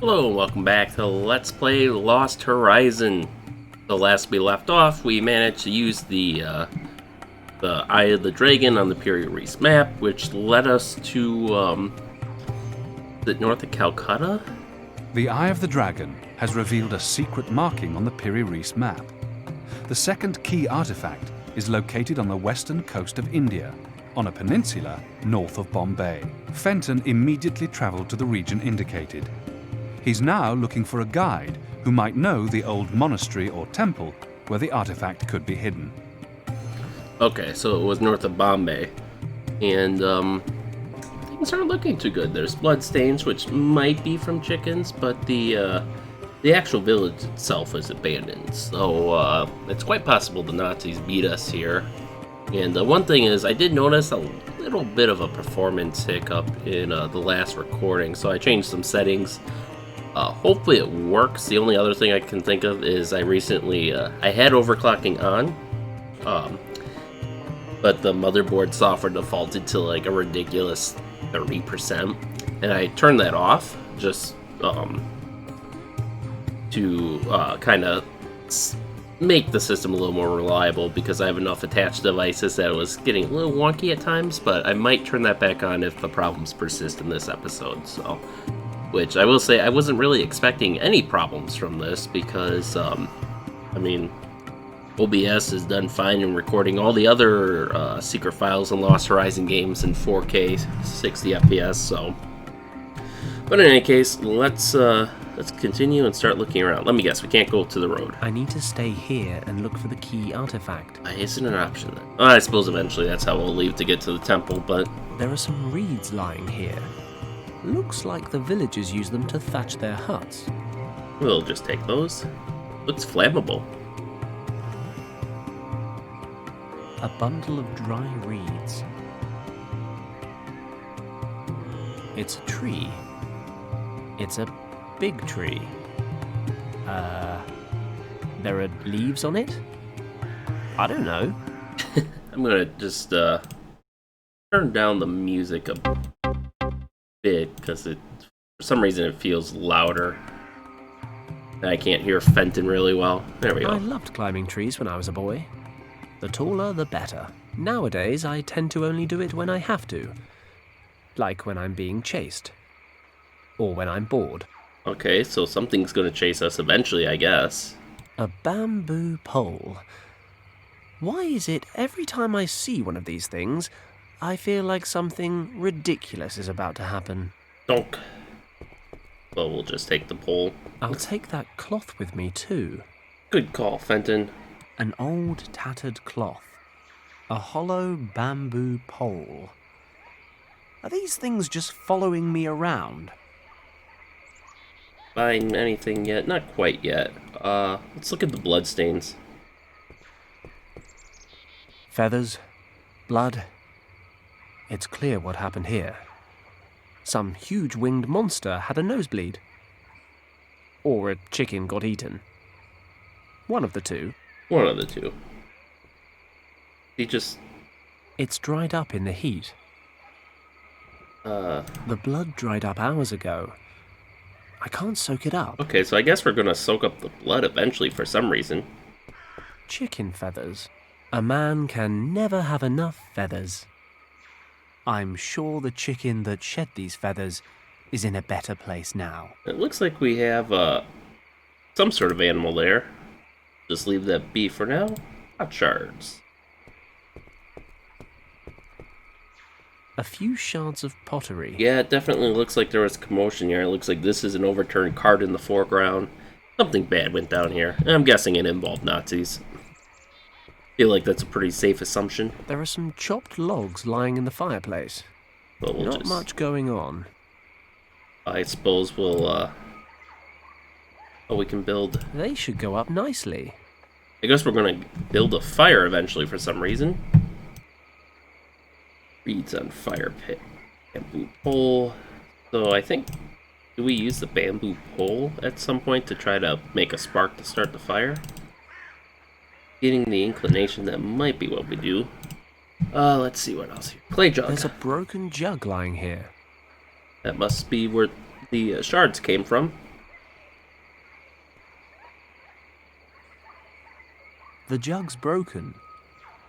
Hello and welcome back to Let's Play Lost Horizon. The last we left off, we managed to use the Eye of the Dragon on the Piri Reis map, which led us to, is it north of Calcutta? The Eye of the Dragon has revealed a secret marking on the Piri Reis map. The second key artifact is located on the western coast of India, on a peninsula north of Bombay. Fenton immediately travelled to the region indicated. He's now looking for a guide who might know the old monastery or temple where the artifact could be hidden. Okay, so it was north of Bombay, and things aren't looking too good. There's bloodstains, which might be from chickens, but the actual village itself is abandoned, so it's quite possible the Nazis beat us here. And one thing is, I did notice a little bit of a performance hiccup in the last recording, so I changed some settings. Hopefully it works. The only other thing I can think of is I recently, I had overclocking on, but the motherboard software defaulted to like a ridiculous 30%, and I turned that off just to kind of make the system a little more reliable, because I have enough attached devices that it was getting a little wonky at times, but I might turn that back on if the problems persist in this episode, so... Which I will say, I wasn't really expecting any problems from this because, I mean, OBS has done fine in recording all the other secret files and Lost Horizon games in 4K, 60 FPS, so. But in any case, let's continue and start looking around. Let me guess, we can't go to the road. I need to stay here and look for the key artifact. Isn't an option then. I suppose eventually that's how we'll leave to get to the temple, but... There are some reeds lying here. Looks like the villagers use them to thatch their huts. We'll just take those. Looks flammable. A bundle of dry reeds. It's a tree. It's a big tree. There are leaves on it? I don't know. I'm gonna just turn down the music a bit, because for some reason it feels louder. And I can't hear Fenton really well. There we go. I loved climbing trees when I was a boy. The taller, the better. Nowadays, I tend to only do it when I have to. Like when I'm being chased. Or when I'm bored. Okay, so something's gonna chase us eventually, I guess. A bamboo pole. Why is it every time I see one of these things, I feel like something ridiculous is about to happen? Donk. Well, we'll just take the pole. I'll take that cloth with me too. Good call, Fenton. An old tattered cloth. A hollow bamboo pole. Are these things just following me around? Find anything yet? Not quite yet. Let's look at the bloodstains. Feathers, blood. It's clear what happened here. Some huge winged monster had a nosebleed. Or a chicken got eaten. One of the two. One of the two. He just... It's dried up in the heat. The blood dried up hours ago. I can't soak it up. Okay, so I guess we're gonna soak up the blood eventually for some reason. Chicken feathers. A man can never have enough feathers. I'm sure the chicken that shed these feathers is in a better place now. It looks like we have some sort of animal there. Just leave that be for now. Hot shards. A few shards of pottery. Yeah, it definitely looks like there was commotion here. It looks like this is an overturned cart in the foreground. Something bad went down here. I'm guessing it involved Nazis. Feel like that's a pretty safe assumption. There are some chopped logs lying in the fireplace. But we'll Not much going on. I suppose we'll, we can build... They should go up nicely. I guess we're gonna build a fire eventually for some reason. Reeds on fire pit. Bamboo pole. So I think... Do we use the bamboo pole at some point to try to make a spark to start the fire? Getting the inclination that might be what we do. Let's see what else here. Clay jug. There's a broken jug lying here. That must be where the shards came from. The jug's broken,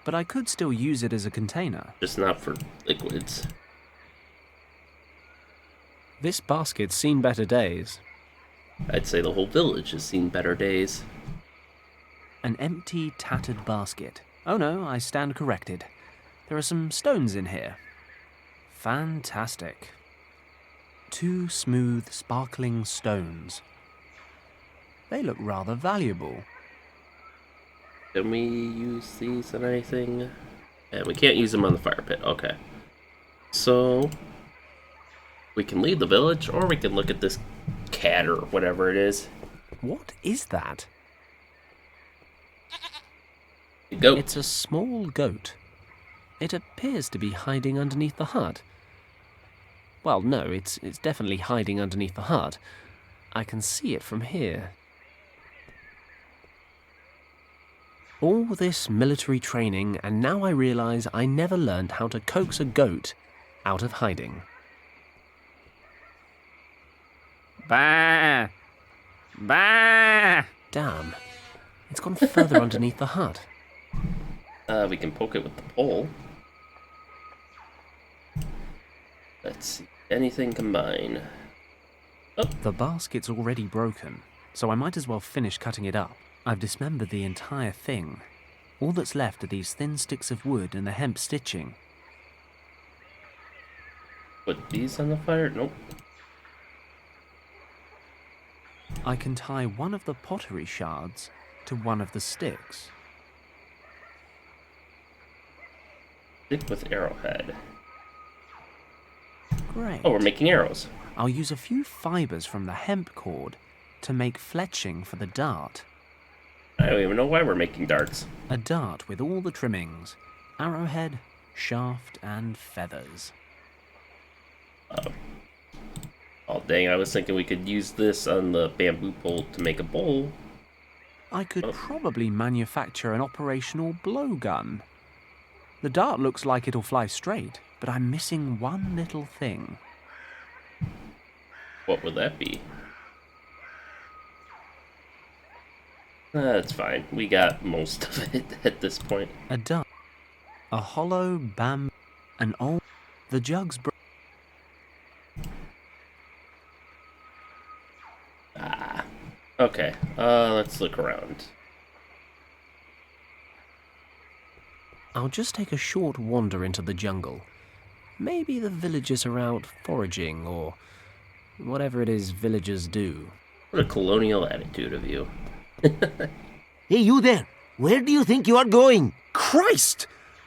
but I could still use it as a container. Just not for liquids. This basket's seen better days. I'd say the whole village has seen better days. An empty, tattered basket. Oh no, I stand corrected. There are some stones in here. Fantastic. 2 smooth, sparkling stones. They look rather valuable. Can we use these on anything? And we can't use them on the fire pit. Okay. So, we can leave the village, or we can look at this cat or whatever it is. What is that? Goat. It's a small goat. It appears to be hiding underneath the hut. Well, no, it's definitely hiding underneath the hut. I can see it from here. All this military training, and now I realize I never learned how to coax a goat out of hiding. Bah! Bah! Damn. It's gone further underneath the hut. We can poke it with the pole. Let's see. Anything combine? Oh. The basket's already broken, so I might as well finish cutting it up. I've dismembered the entire thing. All that's left are these thin sticks of wood and the hemp stitching. Put these on the fire? Nope. I can tie one of the pottery shards to one of the sticks. Stick with arrowhead. Great. Oh, we're making arrows. I'll use a few fibers from the hemp cord to make fletching for the dart. I don't even know why we're making darts. A dart with all the trimmings. Arrowhead, shaft, and feathers. Oh, dang, I was thinking we could use this on the bamboo pole to make a bowl. I could probably manufacture an operational blowgun. The dart looks like it'll fly straight, but I'm missing one little thing. What would that be? That's fine. We got most of it at this point. A dart. A hollow bamboo. An old... The jug's Okay, let's look around. I'll just take a short wander into the jungle. Maybe the villagers are out foraging, or whatever it is villagers do. What a colonial attitude of you. Hey, you there! Where do you think you are going? Christ!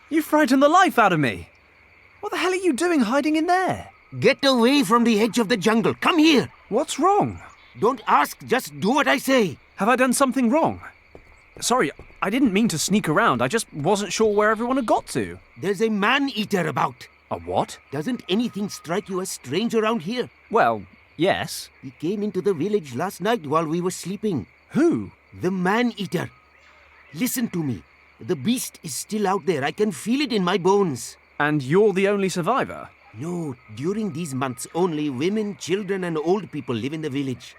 You frightened the life out of me! What the hell are you doing hiding in there? Get away from the edge of the jungle. Come here! What's wrong? Don't ask, just do what I say. Have I done something wrong? Sorry, I didn't mean to sneak around. I just wasn't sure where everyone had got to. There's a man-eater about. A what? Doesn't anything strike you as strange around here? Well, yes. He came into the village last night while we were sleeping. Who? The man-eater. Listen to me. The beast is still out there. I can feel it in my bones. And you're the only survivor? No, during these months, only women, children, and old people live in the village.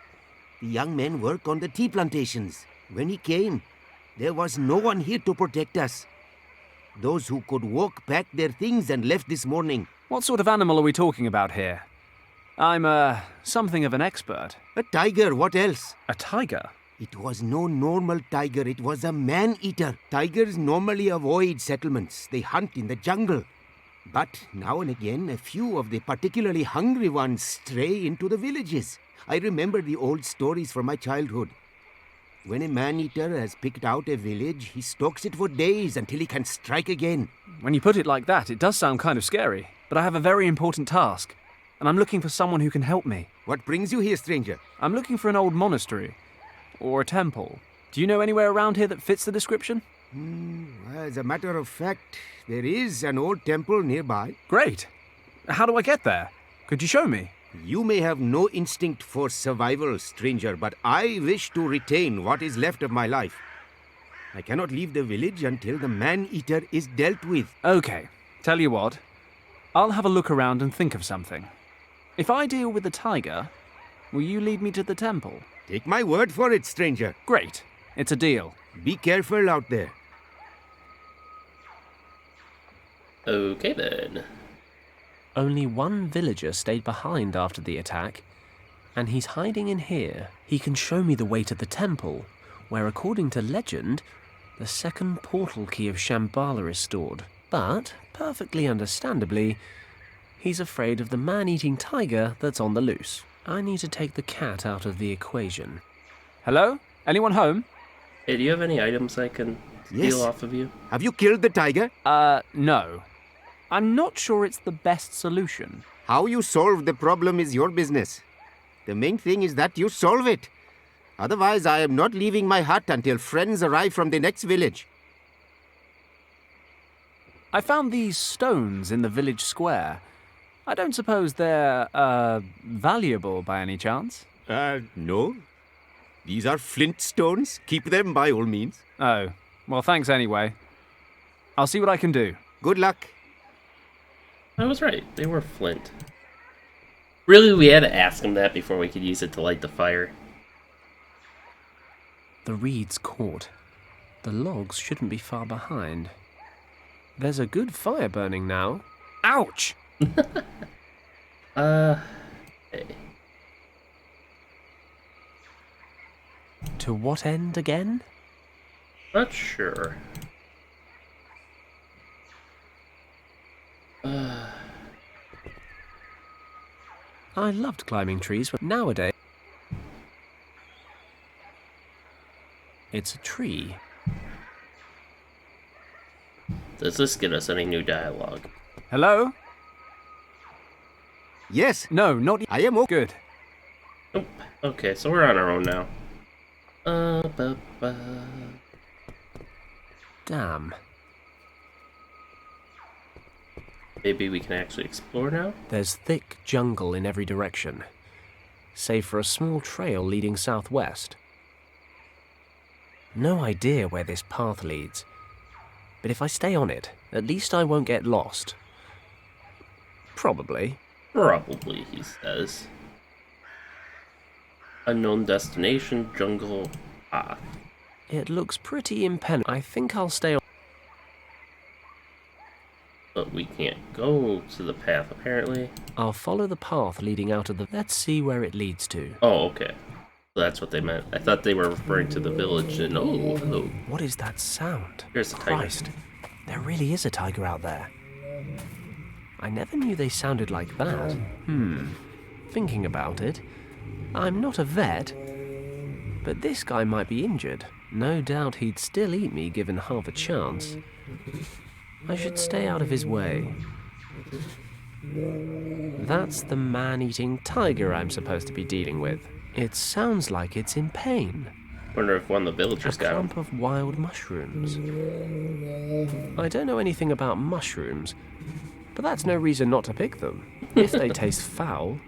The young men work on the tea plantations. When he came, there was no one here to protect us. Those who could walk packed their things and left this morning. What sort of animal are we talking about here? I'm, something of an expert. A tiger, what else? A tiger? It was no normal tiger, it was a man-eater. Tigers normally avoid settlements. They hunt in the jungle. But now and again, a few of the particularly hungry ones stray into the villages. I remember the old stories from my childhood. When a man-eater has picked out a village, he stalks it for days until he can strike again. When you put it like that, it does sound kind of scary. But I have a very important task, and I'm looking for someone who can help me. What brings you here, stranger? I'm looking for an old monastery, or a temple. Do you know anywhere around here that fits the description? As a matter of fact, there is an old temple nearby. Great. How do I get there? Could you show me? You may have no instinct for survival, stranger, but I wish to retain what is left of my life. I cannot leave the village until the man-eater is dealt with. Okay, tell you what. I'll have a look around and think of something. If I deal with the tiger, will you lead me to the temple? Take my word for it, stranger. Great. It's a deal. Be careful out there. Okay then. Only one villager stayed behind after the attack, and he's hiding in here. He can show me the way to the temple, where according to legend, the second portal key of Shambala is stored. But, perfectly understandably, he's afraid of the man-eating tiger that's on the loose. I need to take the cat out of the equation. Hello? Anyone home? Hey, do you have any items I can steal Yes. off of you? Have you killed the tiger? No. I'm not sure it's the best solution. How you solve the problem is your business. The main thing is that you solve it. Otherwise, I am not leaving my hut until friends arrive from the next village. I found these stones in the village square. I don't suppose they're, valuable by any chance? No. These are flint stones. Keep them by all means. Oh, well, thanks anyway. I'll see what I can do. Good luck. I was right. They were flint. Really, we had to ask him that before we could use it to light the fire. The reed's caught. The logs shouldn't be far behind. There's a good fire burning now. Ouch! Hey. To what end again? Not sure. I loved climbing trees, but nowadays it's a tree. Does this get us any new dialogue? Hello? Yes, No, not I am okay. good. Nope. Okay, so we're on our own now. Damn. Maybe we can actually explore now? There's thick jungle in every direction, save for a small trail leading southwest. No idea where this path leads, but if I stay on it, at least I won't get lost. Probably. Probably, he says. Unknown destination, jungle, path. It looks pretty impenetrable. I think I'll stay on. But we can't go to the path, apparently. I'll follow the path leading out of the... Let's see where it leads to. Oh, okay. So that's what they meant. I thought they were referring to the village and... Oh, hello. What is that sound? Here's the tiger. Christ, there really is a tiger out there. I never knew they sounded like that. Thinking about it, I'm not a vet, but this guy might be injured. No doubt he'd still eat me given half a chance. I should stay out of his way. That's the man-eating tiger I'm supposed to be dealing with. It sounds like it's in pain. Wonder if one of the villagers A got him. clump of wild mushrooms. I don't know anything about mushrooms, but that's no reason not to pick them. If they taste foul,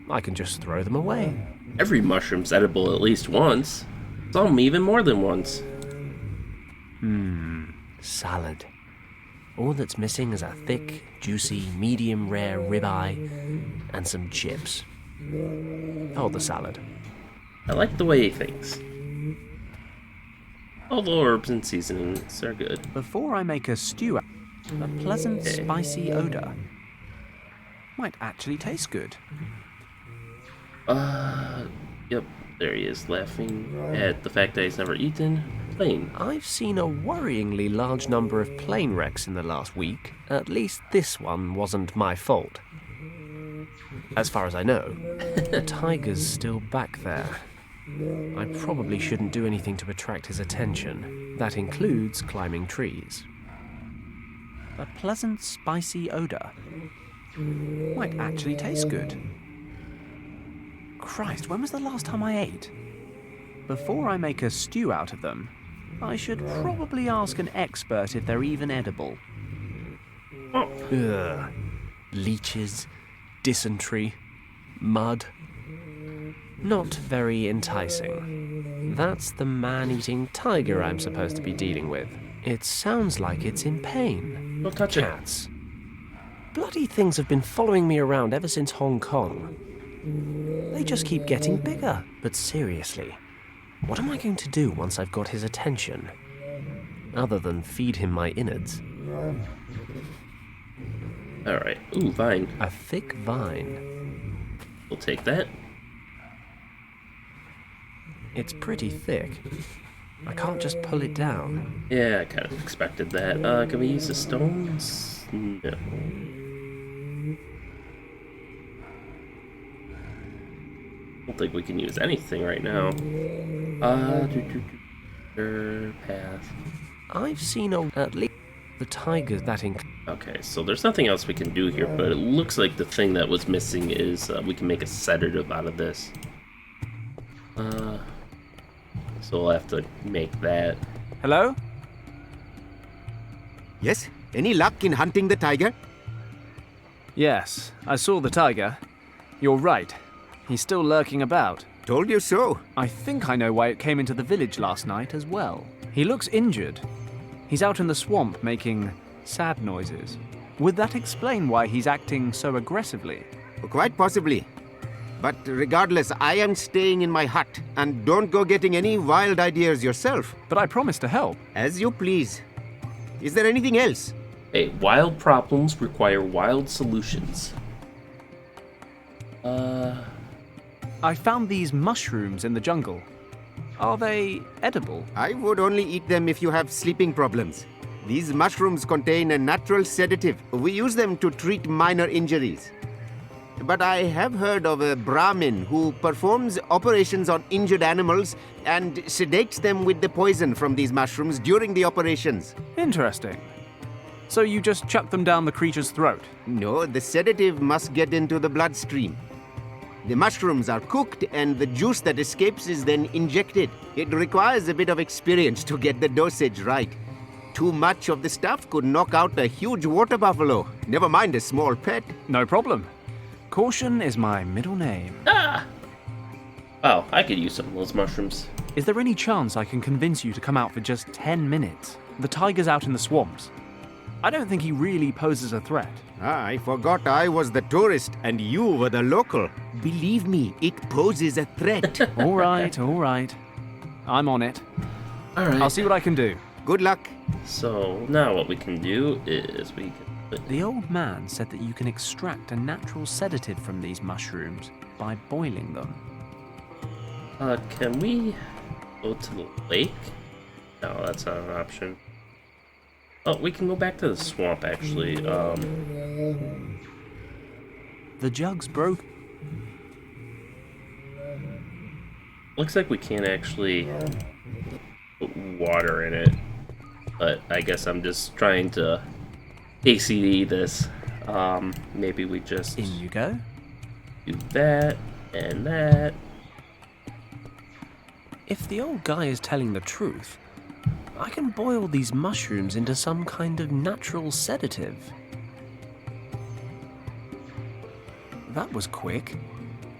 I can just throw them away. Every mushroom's edible at least once. Some even more than once. Salad. All that's missing is a thick, juicy, medium-rare ribeye and some chips. Oh, the salad. I like the way he thinks. All the herbs and seasonings are good. Before I make a stew, a pleasant, spicy odor might actually taste good. Yep, there he is, laughing at the fact that he's never eaten plain. I've seen a worryingly large number of plane wrecks in the last week. At least this one wasn't my fault. As far as I know, the tiger's still back there. I probably shouldn't do anything to attract his attention. That includes climbing trees. A pleasant, spicy odor might actually taste good. Christ, when was the last time I ate? Before I make a stew out of them, I should probably ask an expert if they're even edible. Ugh. Leeches, dysentery, mud. Not very enticing. That's the man-eating tiger I'm supposed to be dealing with. It sounds like it's in pain. Don't touch it. Cats. Bloody things have been following me around ever since Hong Kong. They just keep getting bigger. But seriously, what am I going to do once I've got his attention? Other than feed him my innards. Alright. Ooh, vine. A thick vine. We'll take that. It's pretty thick. I can't just pull it down. Yeah, I kind of expected that. Can we use the stones? No. Don't think we can use anything right now. Path. I've seen at least the tigers that Okay, so there's nothing else we can do here, but it looks like the thing that was missing is we can make a sedative out of this. So we'll have to make that. Hello? Yes? Any luck in hunting the tiger? Yes, I saw the tiger. You're right. He's still lurking about. Told you so. I think I know why it came into the village last night as well. He looks injured. He's out in the swamp making sad noises. Would that explain why he's acting so aggressively? Quite possibly. But regardless, I am staying in my hut, and don't go getting any wild ideas yourself. But I promised to help. As you please. Is there anything else? Hey, wild problems require wild solutions. I found these mushrooms in the jungle. Are they edible? I would only eat them if you have sleeping problems. These mushrooms contain a natural sedative. We use them to treat minor injuries. But I have heard of a Brahmin who performs operations on injured animals and sedates them with the poison from these mushrooms during the operations. Interesting. So you just chuck them down the creature's throat? No, the sedative must get into the bloodstream. The mushrooms are cooked and the juice that escapes is then injected. It requires a bit of experience to get the dosage right. Too much of the stuff could knock out a huge water buffalo, never mind a small pet. No problem. Caution is my middle name. Oh, I could use some of those mushrooms. Is there any chance I can convince you to come out for just 10 minutes? The tiger's out in the swamps. I don't think he really poses a threat. I forgot I was the tourist and you were the local. Believe me, it poses a threat. All right. I'm on it. Alright. I'll see what I can do. Good luck. So now what we can do is we can put... The old man said that you can extract a natural sedative from these mushrooms by boiling them. Can we go to the lake? No, that's not an option. Oh, we can go back to the swamp, actually. The jug's broke. Looks like we can't actually put water in it. But I guess I'm just trying to ACD this. Maybe we just In you go. do that and that. If the old guy is telling the truth, I can boil these mushrooms into some kind of natural sedative. That was quick.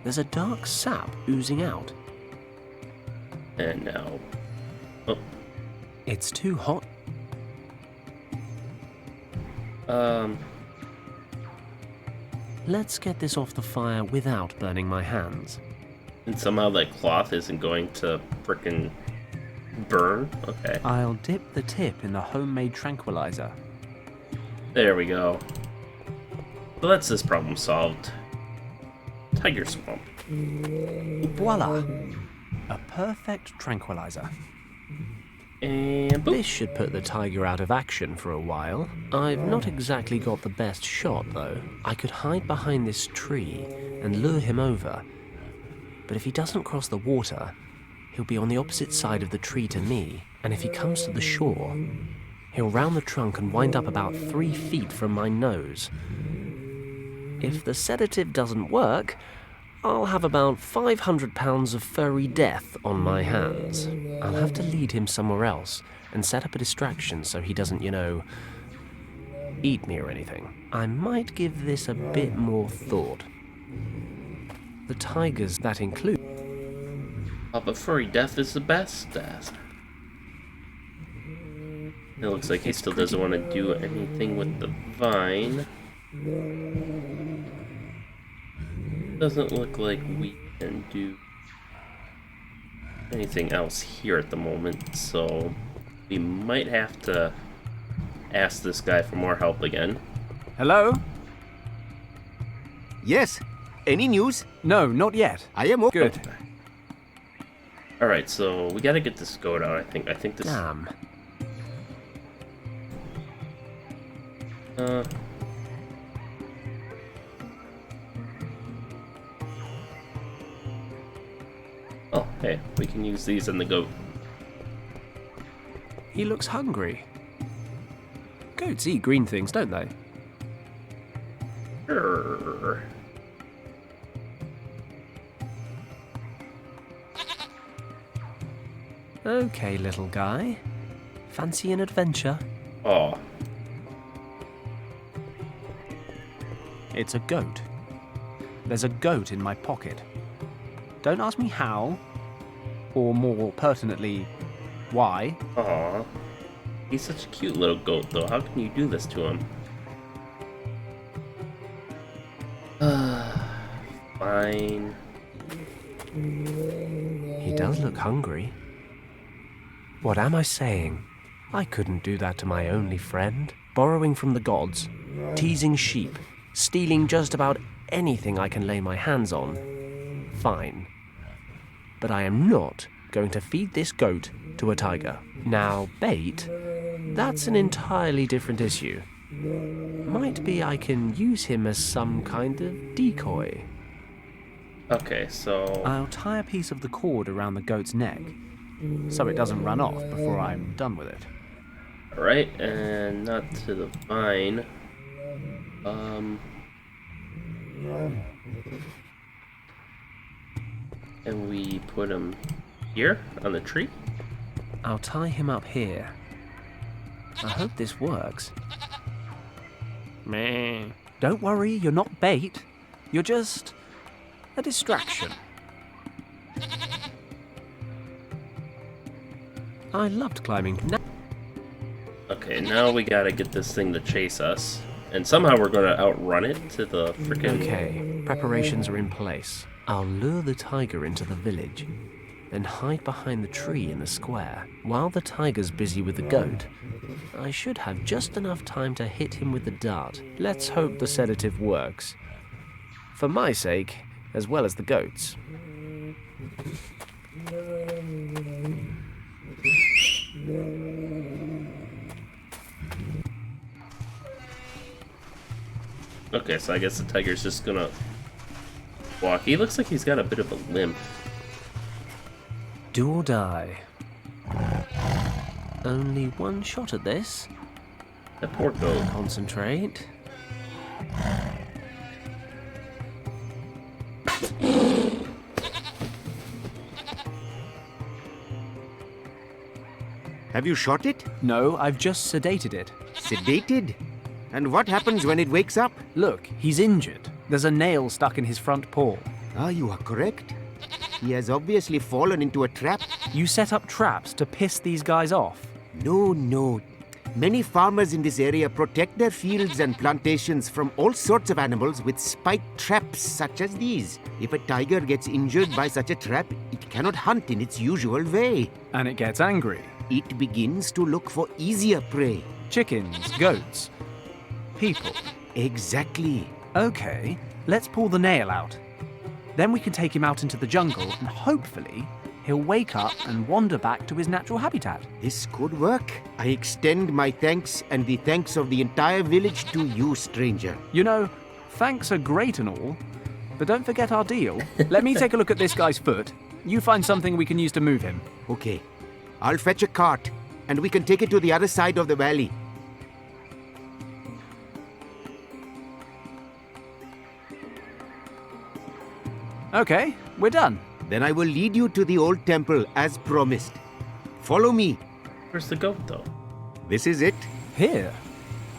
There's a dark sap oozing out. And now... Oh, It's too hot. Let's get this off the fire without burning my hands. and somehow that cloth isn't going to frickin' burn? Okay. I'll dip the tip in the homemade tranquilizer. There we go. So that's this problem solved. Tiger Swamp. Voila! A perfect tranquilizer. And boop. This should put the tiger out of action for a while. I've not exactly got the best shot, though. I could hide behind this tree and lure him over. But if he doesn't cross the water, he'll be on the opposite side of the tree to me. And if he comes to the shore, he'll round the trunk and wind up about 3 feet from my nose. If the sedative doesn't work, I'll have about 500 pounds of furry death on my hands. I'll have to lead him somewhere else and set up a distraction so he doesn't, eat me or anything. I might give this a bit more thought. The tigers that include... But furry death is the best. It looks like he still doesn't want to do anything with the vine. Doesn't look like we can do anything else here at the moment, so we might have to ask this guy for more help again. Hello? Yes. Any news? No, not yet. I am okay. Good. Alright, so we gotta get this goat out, I think. I think this... Damn. Oh, hey, we can use these in the goat. He looks hungry. Goats eat green things, don't they? Grrr. Okay, little guy. Fancy an adventure? Oh, It's a goat. There's a goat in my pocket. Don't ask me how, or more pertinently, why. aw. He's such a cute little goat, though. How can you do this to him? Fine. He does look hungry. What am I saying? I couldn't do that to my only friend. Borrowing from the gods, teasing sheep, stealing just about anything I can lay my hands on. Fine. But I am not going to feed this goat to a tiger. Now, bait, that's an entirely different issue. Might be I can use him as some kind of decoy. Okay, so... I'll tie a piece of the cord around the goat's neck, so it doesn't run off before I'm done with it. Alright, and not to the vine. And we put him here on the tree. I'll tie him up here. I hope this works. Meh. Don't worry, you're not bait. You're just a distraction. I loved climbing. Okay, now we gotta get this thing to chase us. And somehow we're gonna outrun it to the frickin'... Okay, preparations are in place. I'll lure the tiger into the village, then hide behind the tree in the square. While the tiger's busy with the goat, I should have just enough time to hit him with the dart. Let's hope the sedative works. For my sake, as well as the goat's. Okay, so I guess the tiger's just gonna walk. He looks like he's got a bit of a limp. Do or die. Only one shot at this. That poor goat. Concentrate. Have you shot it? No, I've just sedated it. Sedated? And what happens when it wakes up? Look, he's injured. There's a nail stuck in his front paw. Ah, you are correct. He has obviously fallen into a trap. You set up traps to piss these guys off. No. Many farmers in this area protect their fields and plantations from all sorts of animals with spiked traps such as these. If a tiger gets injured by such a trap, it cannot hunt in its usual way. And it gets angry. It begins to look for easier prey. Chickens, goats, people. Exactly. Okay, let's pull the nail out. Then we can take him out into the jungle and hopefully he'll wake up and wander back to his natural habitat. This could work. I extend my thanks and the thanks of the entire village to you, stranger. You know, thanks are great and all, but don't forget our deal. Let me take a look at this guy's foot. You find something we can use to move him. Okay. I'll fetch a cart, and we can take it to the other side of the valley. Okay, we're done. Then I will lead you to the old temple as promised. Follow me. Where's the goat, though? This is it. Here?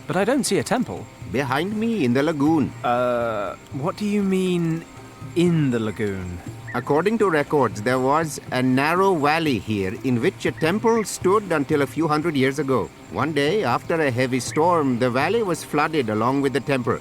But I don't see a temple. Behind me in the lagoon. What do you mean, in the lagoon? According to records, there was a narrow valley here in which a temple stood until a few hundred years ago. One day, after a heavy storm, the valley was flooded along with the temple.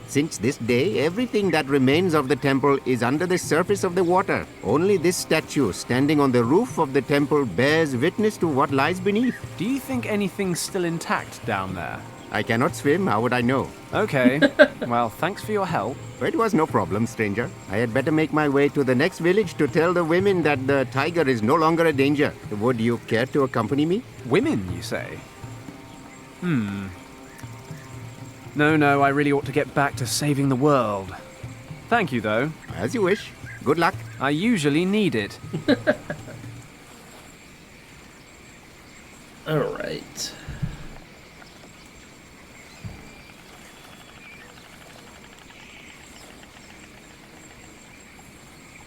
Since this day, everything that remains of the temple is under the surface of the water. Only this statue standing on the roof of the temple bears witness to what lies beneath. Do you think anything's still intact down there? I cannot swim. How would I know? Okay, well, thanks for your help. It was no problem, stranger. I had better make my way to the next village to tell the women that the tiger is no longer a danger. Would you care to accompany me? Women, you say? No, I really ought to get back to saving the world. Thank you, though. As you wish. Good luck. I usually need it. Alright.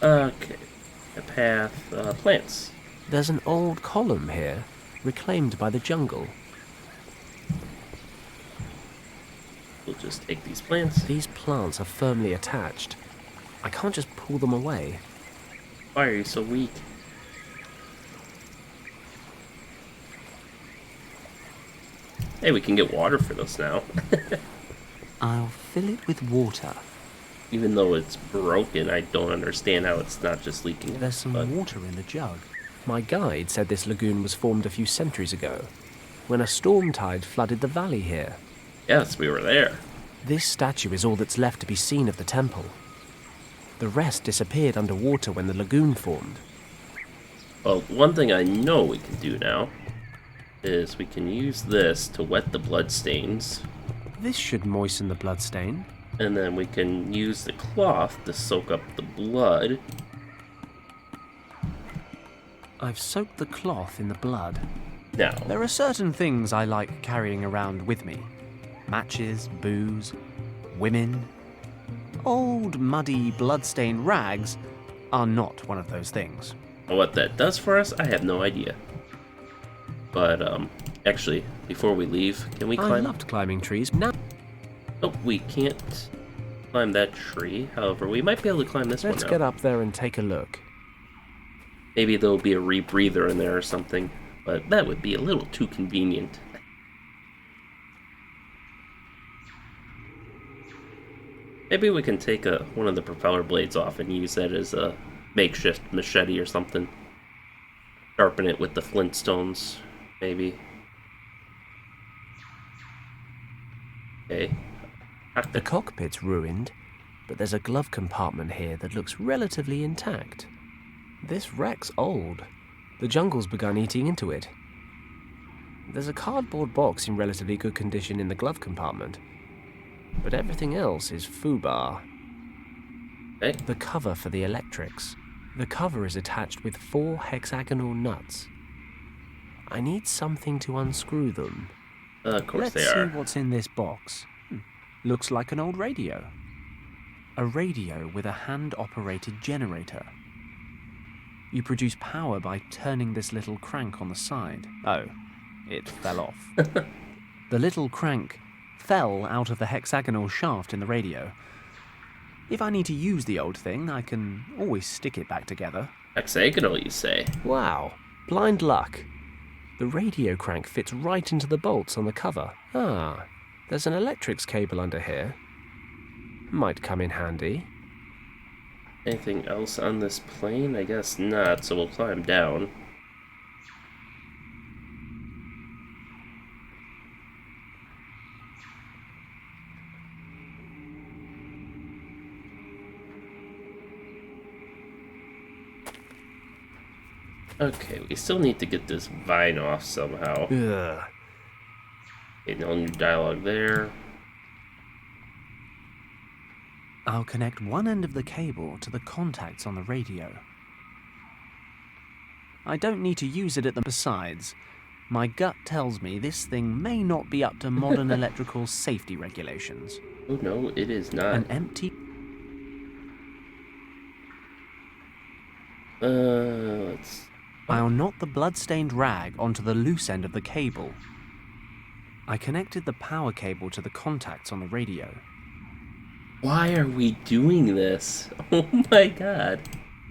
Okay. A path, plants. There's an old column here, reclaimed by the jungle. We'll just take these plants. These plants are firmly attached. I can't just pull them away. Why are you so weak? Hey, we can get water for this now. I'll fill it with water. Even though it's broken, I don't understand how it's not just leaking. There's some water in the jug. My guide said this lagoon was formed a few centuries ago, when a storm tide flooded the valley here. Yes, we were there. This statue is all that's left to be seen of the temple. The rest disappeared underwater when the lagoon formed. Well, one thing I know we can do now is we can use this to wet the bloodstains, This should moisten the bloodstain. and then we can use the cloth to soak up the blood. I've soaked the cloth in the blood. Now, There are certain things I like carrying around with me. Matches, booze, women. Old, muddy, blood-stained rags are not one of those things. what that does for us, I have no idea. But, actually, before we leave, can we I climb? loved climbing trees. Now, Oh, we can't climb that tree. However, we might be able to climb this let's one get now. up there and take a look. Maybe there'll be a rebreather in there or something, but that would be a little too convenient. Maybe we can take one of the propeller blades off and use that as a makeshift machete or something. Sharpen it with the flintstones, maybe. Okay. The cockpit's ruined, but there's a glove compartment here that looks relatively intact. This wreck's old. The jungle's begun eating into it. There's a cardboard box in relatively good condition in the glove compartment, but everything else is foobar. Okay. The cover for the electrics. The cover is attached with 4 hexagonal nuts. I need something to unscrew them. Of course Let's they see are. what's in this box. Looks like an old radio. A radio with a hand-operated generator. You produce power by turning this little crank on the side. Oh, it fell off. The little crank fell out of the hexagonal shaft in the radio. If I need to use the old thing, I can always stick it back together. Hexagonal, you say? Wow, blind luck. The radio crank fits right into the bolts on the cover. Ah, there's an electrics cable under here. Might come in handy. Anything else on this plane? I guess not, so we'll climb down. Okay, we still need to get this vine off somehow. Ugh. Okay, no new dialogue there. I'll connect one end of the cable to the contacts on the radio. I don't need to use it at the... Besides, my gut tells me this thing may not be up to modern electrical safety regulations. Oh no, it is not. An empty... Let's... I'll knot the blood-stained rag onto the loose end of the cable. I connected the power cable to the contacts on the radio. Why are we doing this? Oh my god.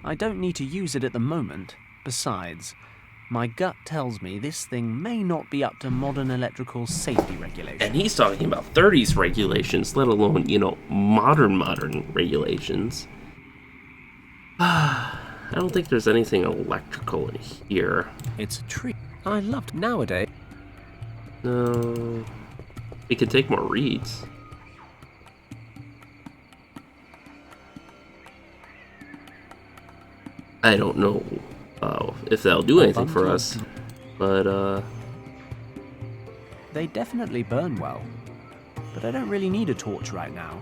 I don't need to use it at the moment. Besides, my gut tells me this thing may not be up to modern electrical safety regulations. And he's talking about 30s regulations, let alone, modern regulations. I don't think there's anything electrical in here. It's a tree. I loved nowadays. No. It could take more reads. I don't know if that'll do anything for us, but They definitely burn well, but I don't really need a torch right now.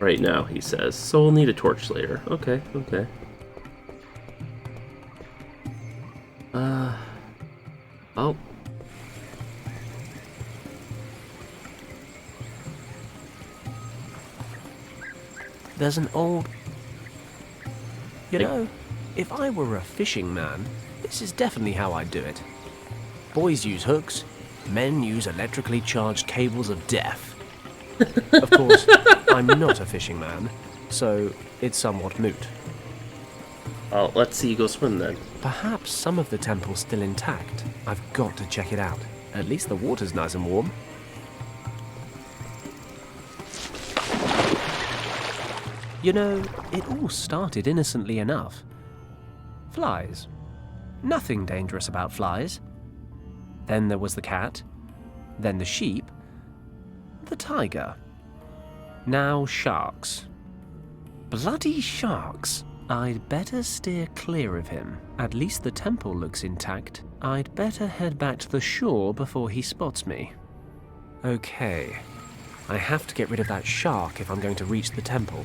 right now, he says, so we'll need a torch later. Okay, okay. Oh. There's an old... You know, if I were a fishing man, this is definitely how I'd do it. Boys use hooks, men use electrically charged cables of death. Of course, I'm not a fishing man, so it's somewhat moot. Oh, let's see you go swim then. Perhaps some of the temple's still intact. I've got to check it out. At least the water's nice and warm. You know, it all started innocently enough. Flies. Nothing dangerous about flies. Then there was the cat. Then the sheep. The tiger. Now sharks. Bloody sharks. I'd better steer clear of him. At least the temple looks intact. I'd better head back to the shore before he spots me. Okay. I have to get rid of that shark if I'm going to reach the temple.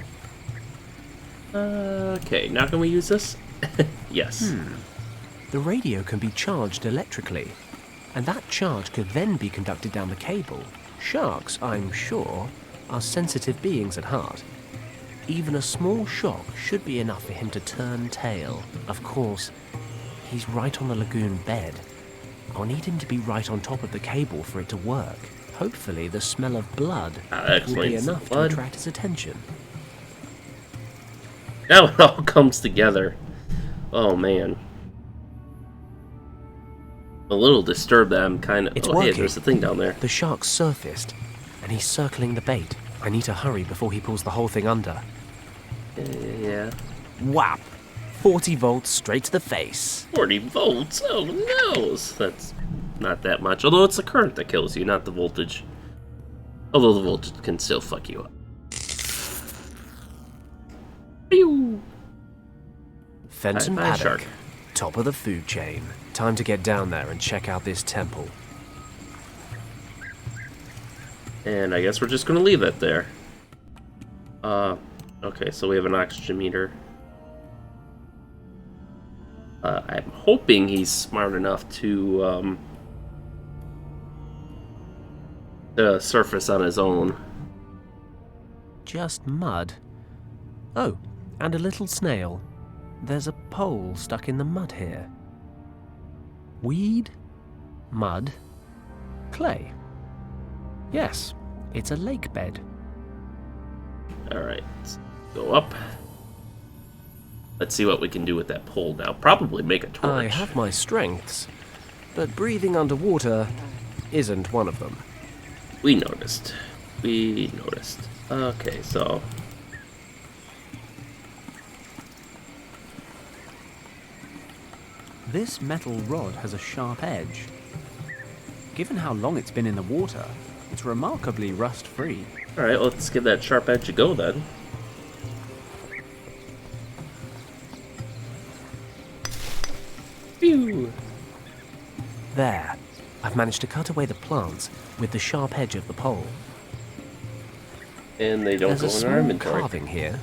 Okay, now can we use this? Yes. The radio can be charged electrically, and that charge could then be conducted down the cable. Sharks, I'm sure, are sensitive beings at heart. Even a small shock should be enough for him to turn tail. Of course, he's right on the lagoon bed. I'll need him to be right on top of the cable for it to work. Hopefully the smell of blood That will be explains the enough to blood. attract his attention. Now it all comes together. Oh man. A little disturbed that I'm kind of... It's oh, hey, working. there's a thing down there. The shark's surfaced, and he's circling the bait. I need to hurry before he pulls the whole thing under. Yeah. Whap! 40 volts straight to the face. 40 volts? Oh no! That's not that much. Although it's the current that kills you, not the voltage. Although the voltage can still fuck you up. Pew! Fenton Bye, paddock, shark. top of the food chain. Time to get down there and check out this temple. And I guess we're just gonna leave it there. Okay, so we have an oxygen meter. I'm hoping he's smart enough to surface on his own. Just mud. Oh, and a little snail. There's a pole stuck in the mud here. Weed, mud, clay. Yes, it's a lake bed. Alright, let's go up. Let's see what we can do with that pole now. Probably make a torch. I have my strengths, but breathing underwater isn't one of them. We noticed. We noticed. Okay, so... This metal rod has a sharp edge. Given how long it's been in the water, it's remarkably rust-free. Alright, let's give that sharp edge a go then. Phew! There, I've managed to cut away the plants with the sharp edge of the pole. And they don't There's a go in our small inventory. carving here.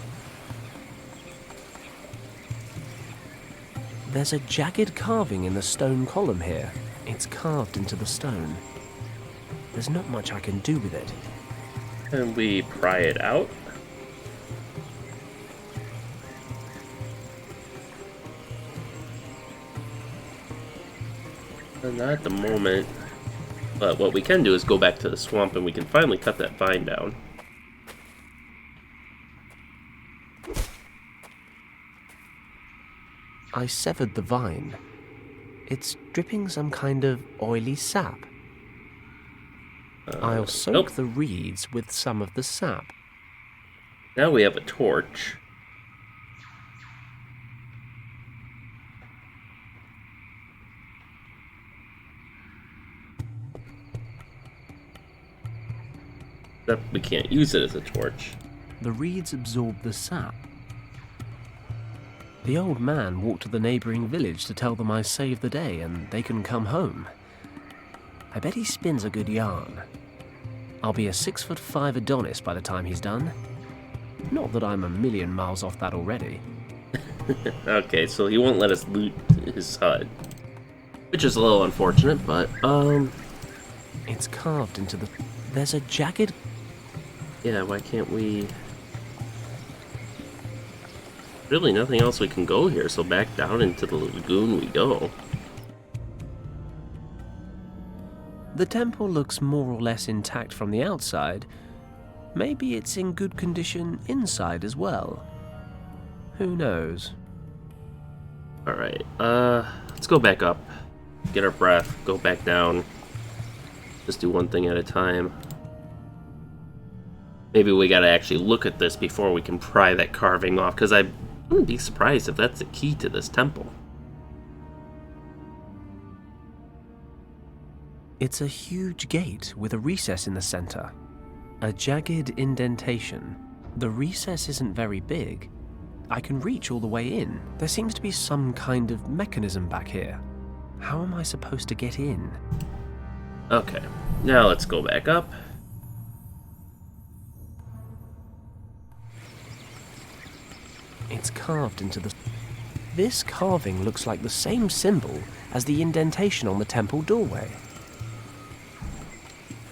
There's a jagged carving in the stone column here. It's carved into the stone. There's not much I can do with it. And we pry it out. Not at the moment. But what we can do is go back to the swamp and we can finally cut that vine down. I severed the vine. It's dripping some kind of oily sap. I'll soak nope. the reeds with some of the sap. Now we have a torch. Except we can't use it as a torch. The reeds absorb the sap. The old man walked to the neighbouring village to tell them I saved the day and they can come home. I bet he spins a good yarn. I'll be a 6'5" Adonis by the time he's done. Not that I'm a million miles off that already. Okay, so he won't let us loot his hut. Which is a little unfortunate, but, It's carved into the... There's a jagged... yeah, why can't we... Really nothing else we can go here, so back down into the lagoon we go. The temple looks more or less intact from the outside. Maybe it's in good condition inside as well. Who knows? Alright, let's go back up. Get our breath, go back down. Just do one thing at a time. Maybe we gotta actually look at this before we can pry that carving off, because I wouldn't be surprised if that's the key to this temple. It's a huge gate with a recess in the center. A jagged indentation. The recess isn't very big. I can reach all the way in. There seems to be some kind of mechanism back here. How am I supposed to get in? Okay, now let's go back up. It's carved into the... This carving looks like the same symbol as the indentation on the temple doorway.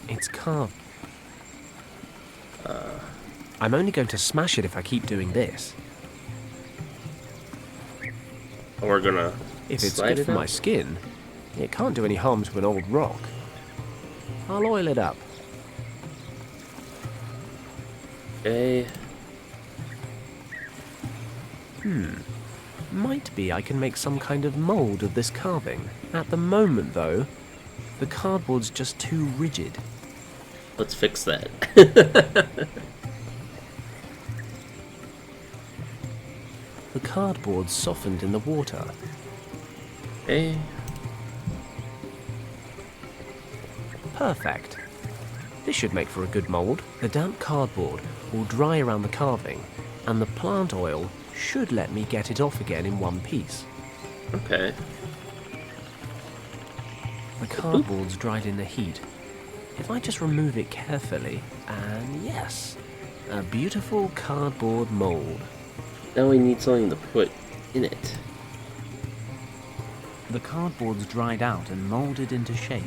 It's carved... I'm only going to smash it if I keep doing this. We're gonna If it's slide good it for up. my skin, it can't do any harm to an old rock. I'll oil it up. Okay. Might be I can make some kind of mold of this carving. At the moment, though, the cardboard's just too rigid. Let's fix that. The cardboard's softened in the water. Okay. Perfect. This should make for a good mold. The damp cardboard will dry around the carving, and the plant oil should let me get it off again in one piece. Okay. The cardboard's dried in the heat. If I just remove it carefully, and yes, a beautiful cardboard mold. Now we need something to put in it. The cardboard's dried out and molded into shape.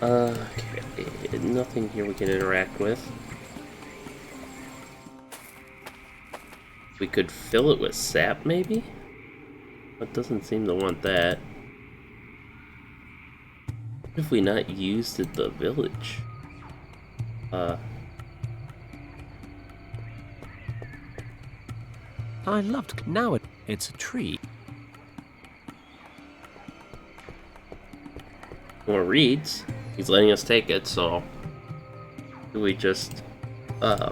Okay. Nothing here we can interact with. We could fill it with sap, maybe? But doesn't seem to want that. What if we not used at the village? I loved... Now it's a tree. More reeds. He's letting us take it, so... Do we just...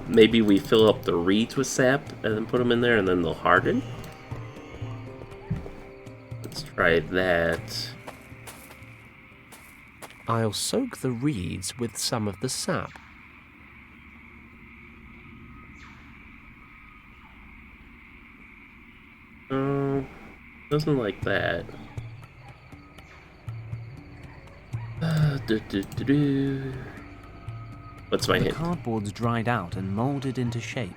maybe we fill up the reeds with sap and then put them in there and then they'll harden? Let's try that. I'll soak the reeds with some of the sap. Doesn't like that. What's my The hint? cardboard's dried out and molded into shape.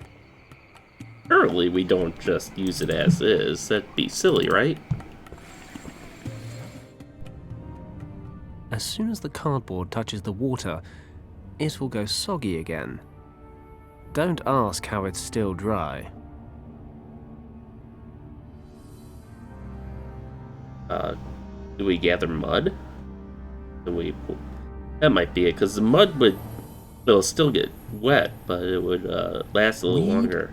Surely we don't just use it as is. That'd be silly, right? As soon as the cardboard touches the water, it will go soggy again. Don't ask how it's still dry. Do we gather mud? Do we... That might be it, because the mud would... It'll still get wet, but it would last a little Weed? longer.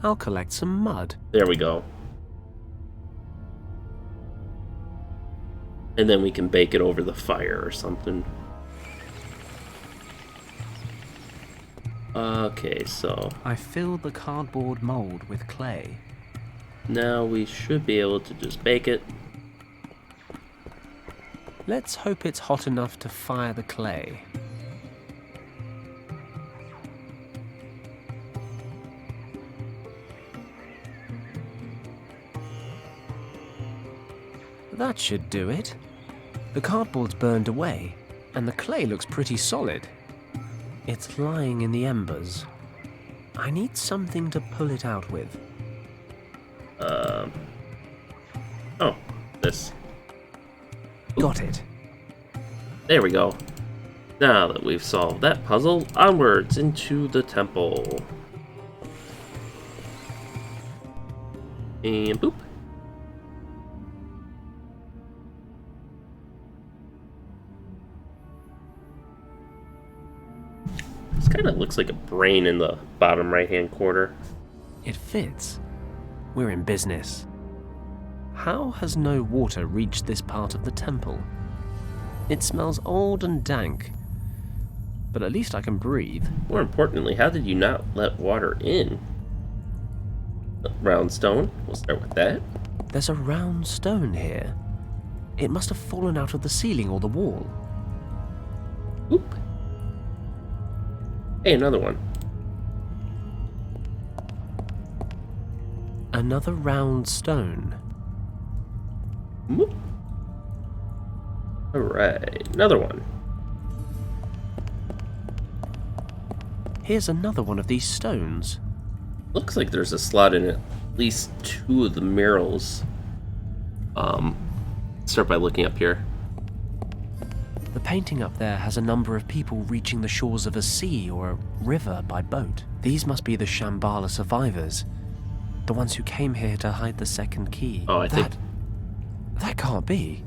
I'll collect some mud. There we go. And then we can bake it over the fire or something. Okay, so I filled the cardboard mold with clay. now we should be able to just bake it. Let's hope it's hot enough to fire the clay. That should do it. The cardboard's burned away, and the clay looks pretty solid. It's lying in the embers. I need something to pull it out with. Oh, this. Got it. There we go. Now that we've solved that puzzle, onwards into the temple. And boop. This kind of looks like a brain in the bottom right-hand corner. It fits. We're in business. How has no water reached this part of the temple? It smells old and dank, but at least I can breathe. More importantly, how did you not let water in? A round stone? We'll start with that. There's a round stone here. It must have fallen out of the ceiling or the wall. Oop. Hey, another one. Another round stone. Whoop. Alright, another one. Here's another one of these stones. Looks like there's a slot in at least two of the murals. Start by looking up here. The painting up there has a number of people reaching the shores of a sea or a river by boat. These must be the Shambala survivors. The ones who came here to hide the second key. Oh, I think... That can't be.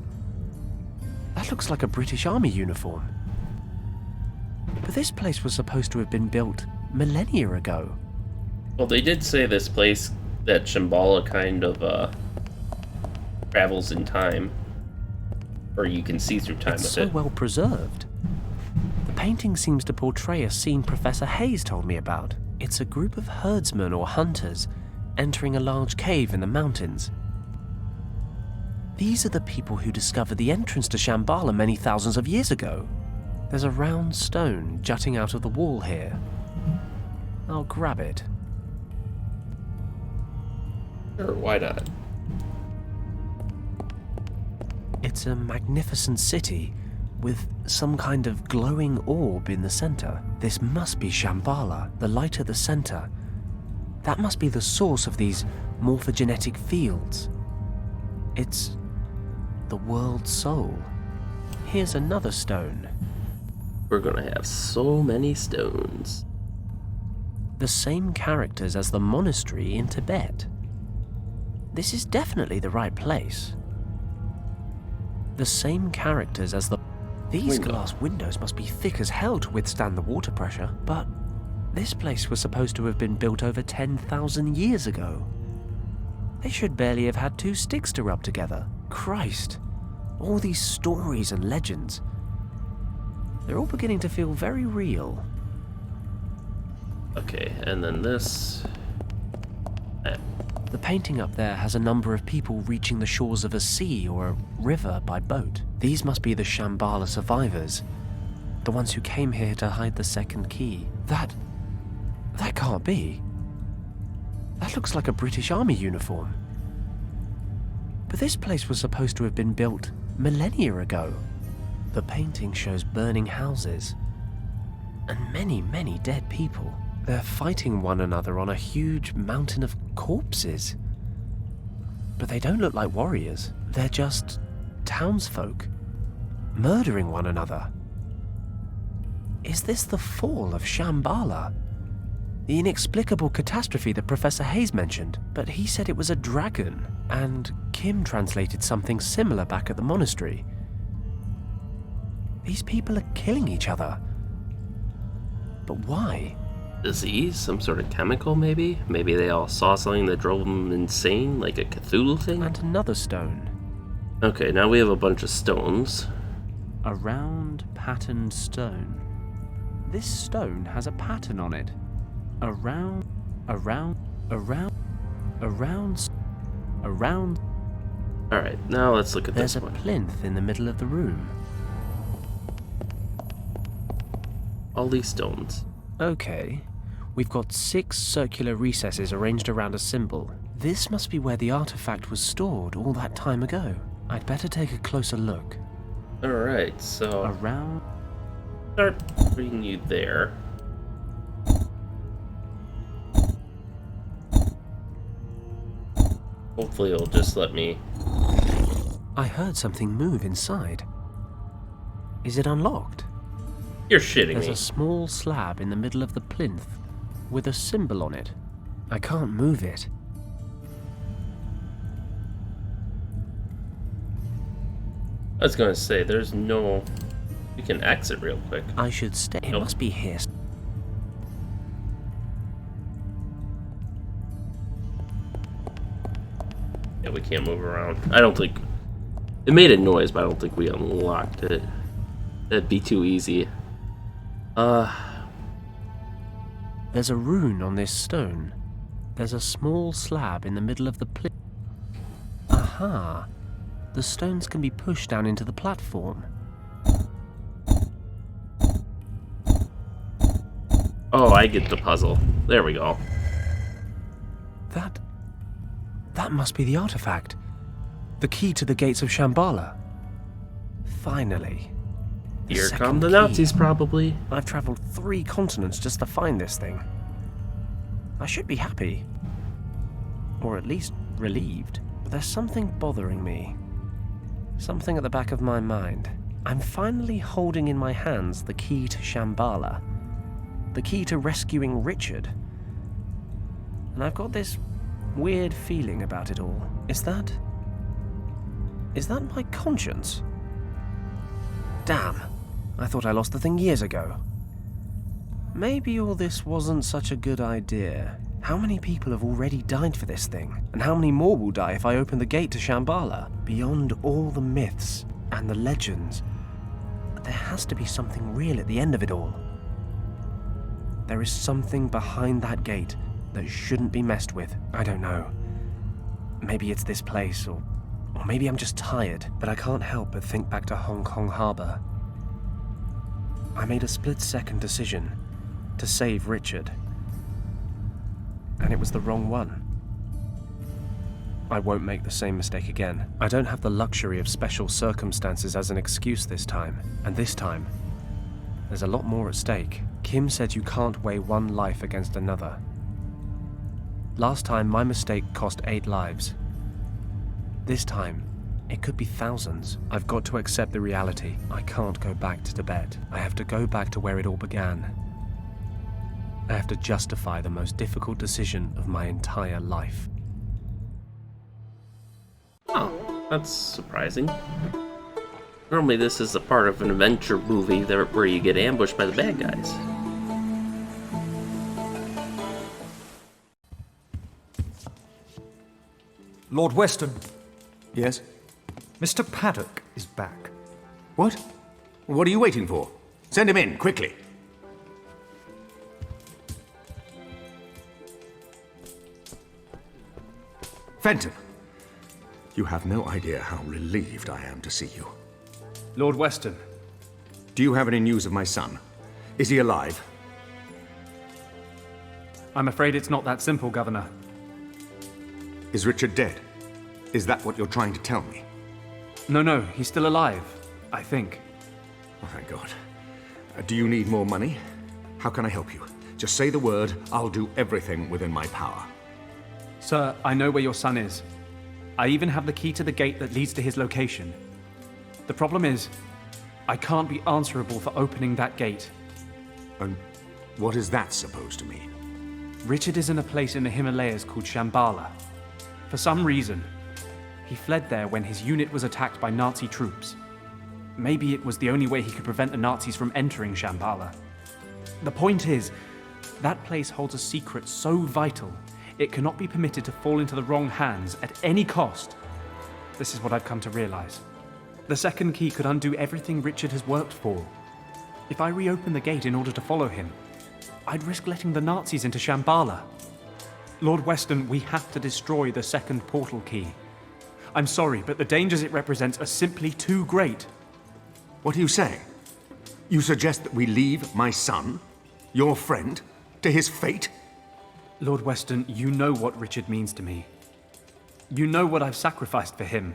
That looks like a British Army uniform. But this place was supposed to have been built millennia ago. Well, they did say this place, that Shambala kind of, travels in time. Or you can see through time It's with so it. well preserved. The painting seems to portray a scene Professor Hayes told me about. It's a group of herdsmen or hunters entering a large cave in the mountains. These are the people who discovered the entrance to Shambala many thousands of years ago. There's a round stone jutting out of the wall here. I'll grab it. Sure, why not? It's a magnificent city with some kind of glowing orb in the center. This must be Shambala, the light at the center. That must be the source of these morphogenetic fields. It's the world's soul. Here's another stone. We're gonna have so many stones. The same characters as the monastery in Tibet. This is definitely the right place. The same characters as the... These glass windows must be thick as hell to withstand the water pressure, but this place was supposed to have been built over 10,000 years ago. They should barely have had two sticks to rub together. Christ, all these stories and legends. They're all beginning to feel very real. Okay, and then this... The painting up there has a number of people reaching the shores of a sea or a river by boat. These must be the Shambala survivors, the ones who came here to hide the second key. That can't be. That looks like a British Army uniform. But this place was supposed to have been built millennia ago. The painting shows burning houses and many, many dead people. They're fighting one another on a huge mountain of corpses. But they don't look like warriors. They're just townsfolk, murdering one another. Is this the fall of Shambala? The inexplicable catastrophe that Professor Hayes mentioned? But he said it was a dragon, and Kim translated something similar back at the monastery. These people are killing each other. But why? Disease? Some sort of chemical, maybe? Maybe they all saw something that drove them insane, like a Cthulhu thing? And another stone. Okay, now we have a bunch of stones. A round patterned stone. This stone has a pattern on it. A round, Alright, now let's look at There's this a one. plinth in the middle of the room. All these stones. Okay. We've got 6 circular recesses arranged around a symbol. This must be where the artifact was stored all that time ago. I'd better take a closer look. Alright, so Around... start putting you there. Hopefully it'll just let me... I heard something move inside. Is it unlocked? You're shitting There's me. a small slab in the middle of the plinth with a symbol on it. I can't move it. I was gonna say, there's no... We can exit real quick. I should stay. It Nope. must be here. Yeah, we can't move around. I don't think... It made a noise, but I don't think we unlocked it. That'd be too easy. There's a rune on this stone. There's a small slab in the middle of the plinth. Aha! The stones can be pushed down into the platform. Oh, I get the puzzle. There we go. That must be the artifact. The key to the gates of Shambala. Finally. Here second come the key. Nazis, probably. I've traveled 3 continents just to find this thing. I should be happy. Or at least relieved. But there's something bothering me. Something at the back of my mind. I'm finally holding in my hands the key to Shambala. The key to rescuing Richard. And I've got this weird feeling about it all. Is that my conscience? Damn. I thought I lost the thing years ago. Maybe all this wasn't such a good idea. How many people have already died for this thing? And how many more will die if I open the gate to Shambala? Beyond all the myths and the legends, there has to be something real at the end of it all. There is something behind that gate that shouldn't be messed with. I don't know. Maybe it's this place, or maybe I'm just tired, but I can't help but think back to Hong Kong Harbor. I made a split-second decision to save Richard, and it was the wrong one. I won't make the same mistake again. I don't have the luxury of special circumstances as an excuse this time, and this time, there's a lot more at stake. Kim said you can't weigh one life against another. Last time, my mistake cost 8 lives. This time, it could be thousands. I've got to accept the reality. I can't go back to Tibet. I have to go back to where it all began. I have to justify the most difficult decision of my entire life. Oh, that's surprising. Normally this is a part of an adventure movie where you get ambushed by the bad guys. Lord Weston, Yes? Mr. Paddock is back. What? What are you waiting for? Send him in, quickly. Fenton! You have no idea how relieved I am to see you. Lord Weston, Do you have any news of my son? Is he alive? I'm afraid it's not that simple, Governor. Is Richard dead? Is that what you're trying to tell me? No, he's still alive, I think. Oh, thank God. Do you need more money? How can I help you? Just say the word, I'll do everything within my power. Sir, I know where your son is. I even have the key to the gate that leads to his location. The problem is, I can't be answerable for opening that gate. And what is that supposed to mean? Richard is in a place in the Himalayas called Shambala. For some reason, he fled there when his unit was attacked by Nazi troops. Maybe it was the only way he could prevent the Nazis from entering Shambala. The point is, that place holds a secret so vital, it cannot be permitted to fall into the wrong hands at any cost. This is what I've come to realize. The second key could undo everything Richard has worked for. If I reopen the gate in order to follow him, I'd risk letting the Nazis into Shambala. Lord Weston, we have to destroy the second portal key. I'm sorry, but the dangers it represents are simply too great. What are you saying? You suggest that we leave my son, your friend, to his fate? Lord Weston, you know what Richard means to me. You know what I've sacrificed for him.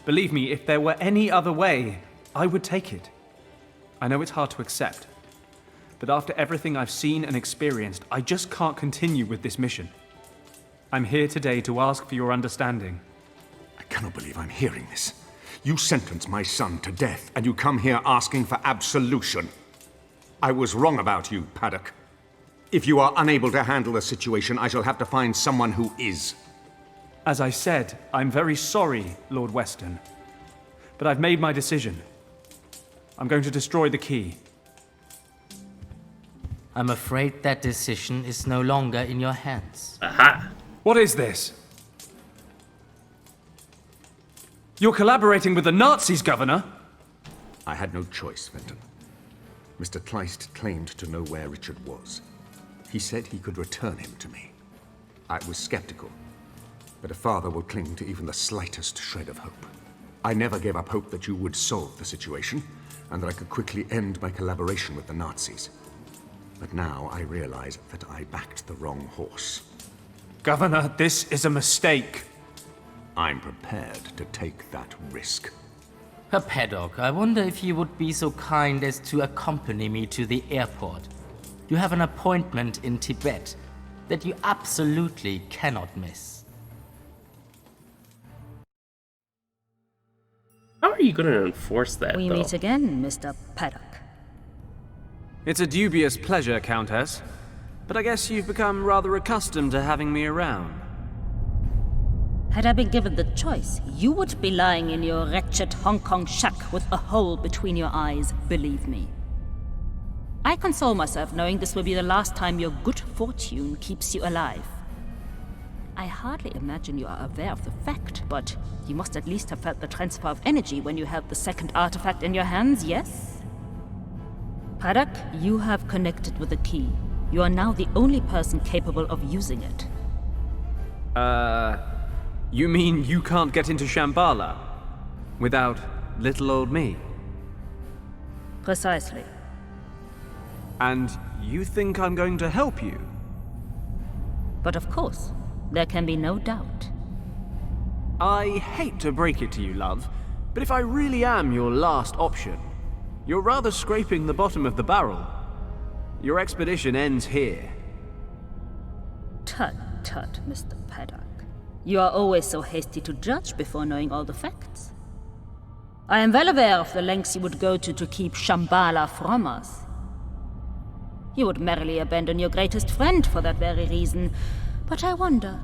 Believe me, if there were any other way, I would take it. I know it's hard to accept, but after everything I've seen and experienced, I just can't continue with this mission. I'm here today to ask for your understanding. I cannot believe I'm hearing this. You sentence my son to death, and you come here asking for absolution. I was wrong about you, Paddock. If you are unable to handle the situation, I shall have to find someone who is. As I said, I'm very sorry, Lord Weston. But I've made my decision. I'm going to destroy the key. I'm afraid that decision is no longer in your hands. Aha! What is this? You're collaborating with the Nazis, Governor? I had no choice, Fenton. Mr. Kleist claimed to know where Richard was. He said he could return him to me. I was skeptical, but a father will cling to even the slightest shred of hope. I never gave up hope that you would solve the situation, and that I could quickly end my collaboration with the Nazis. But now I realize that I backed the wrong horse. Governor, this is a mistake. I'm prepared to take that risk. Herr Paddock, I wonder if you would be so kind as to accompany me to the airport. You have an appointment in Tibet that you absolutely cannot miss. How are you going to enforce that, We though? meet again, Mr. Paddock. It's a dubious pleasure, Countess. But I guess you've become rather accustomed to having me around. Had I been given the choice, you would be lying in your wretched Hong Kong shack with a hole between your eyes, believe me. I console myself knowing this will be the last time your good fortune keeps you alive. I hardly imagine you are aware of the fact, but you must at least have felt the transfer of energy when you held the second artifact in your hands, yes? Paddock, you have connected with the key. You are now the only person capable of using it. You mean you can't get into Shambala without little old me? Precisely. And you think I'm going to help you? But of course, there can be no doubt. I hate to break it to you, love, but if I really am your last option, you're rather scraping the bottom of the barrel. Your expedition ends here. Tut, tut, Mr. Paddock. You are always so hasty to judge before knowing all the facts. I am well aware of the lengths you would go to keep Shambala from us. You would merrily abandon your greatest friend for that very reason. But I wonder,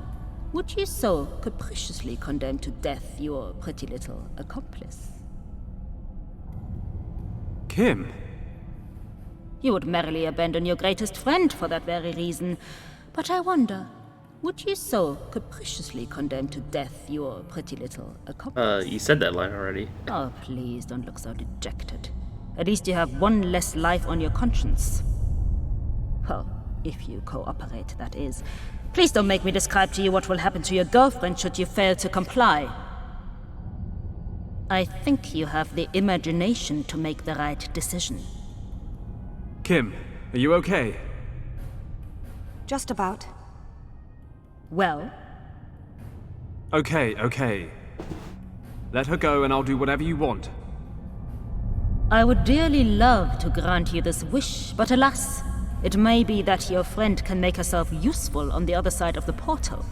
would you so capriciously condemn to death your pretty little accomplice? Kim? You would merrily abandon your greatest friend for that very reason. But I wonder, would you so capriciously condemn to death your pretty little accomplice? You said that line already. Oh, please don't look so dejected. At least you have one less life on your conscience. Well, if you cooperate, that is. Please don't make me describe to you what will happen to your girlfriend should you fail to comply. I think you have the imagination to make the right decision. Kim, are you okay? Just about. Well, Okay. Let her go and I'll do whatever you want. I would dearly love to grant you this wish, but alas, it may be that your friend can make herself useful on the other side of the portal.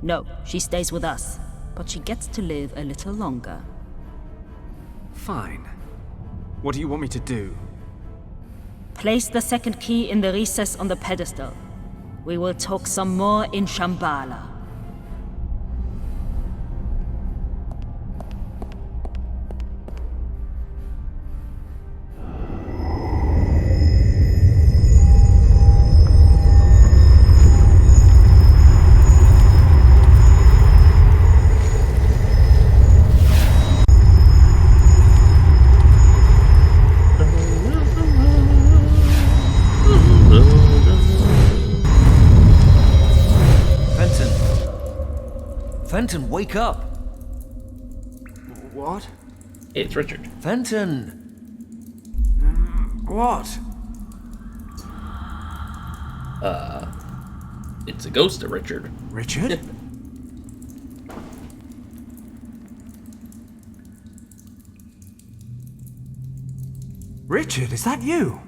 No, she stays with us, but she gets to live a little longer. Fine. What do you want me to do? Place the second key in the recess on the pedestal. We will talk some more in Shambala. Fenton, wake up! What? It's Richard. Fenton! What? It's a ghost of Richard. Richard? Richard, is that you?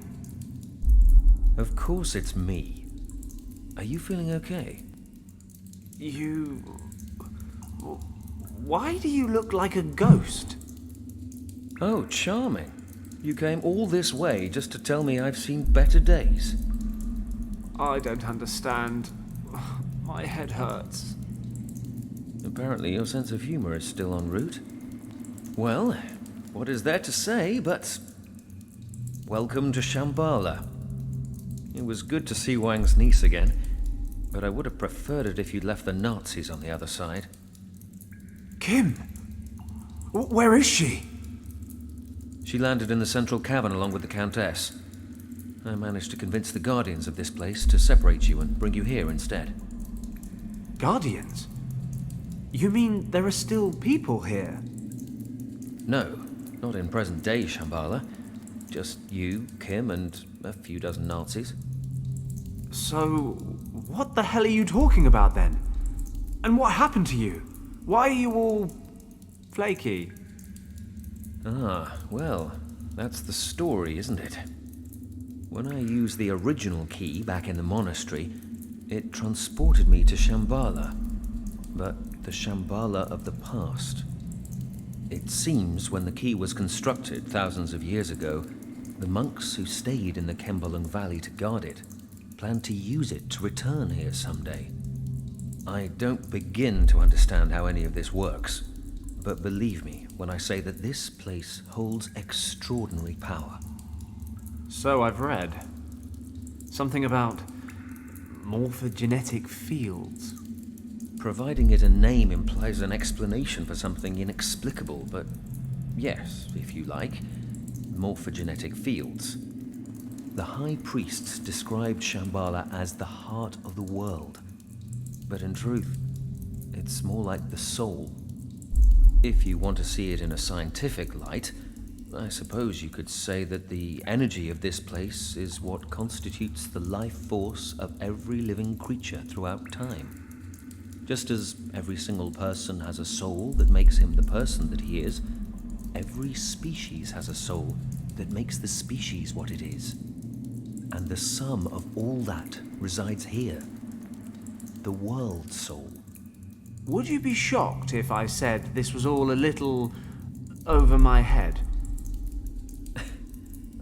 Of course it's me. Are you feeling okay? You... Why do you look like a ghost? Oh, charming. You came all this way just to tell me I've seen better days. I don't understand. My head hurts. Apparently your sense of humor is still en route. Well, what is there to say but... welcome to Shambala. It was good to see Wang's niece again, but I would have preferred it if you'd left the Nazis on the other side. Kim? Where is she? She landed in the central cavern along with the Countess. I managed to convince the Guardians of this place to separate you and bring you here instead. Guardians? You mean there are still people here? No, not in present-day Shambhala. Just you, Kim, and a few dozen Nazis. So, what the hell are you talking about then? And what happened to you? Why are you all... flaky? Ah, well, that's the story, isn't it? When I used the original key back in the monastery, it transported me to Shambhala. But the Shambhala of the past. It seems when the key was constructed thousands of years ago, the monks who stayed in the Kembalung Valley to guard it planned to use it to return here someday. I don't begin to understand how any of this works, but believe me when I say that this place holds extraordinary power. So I've read. Something about morphogenetic fields. Providing it a name implies an explanation for something inexplicable, but yes, if you like, morphogenetic fields. The High Priests described Shambhala as the heart of the world, but in truth, it's more like the soul. If you want to see it in a scientific light, I suppose you could say that the energy of this place is what constitutes the life force of every living creature throughout time. Just as every single person has a soul that makes him the person that he is, every species has a soul that makes the species what it is. And the sum of all that resides here. The world soul. Would you be shocked if I said this was all a little over my head?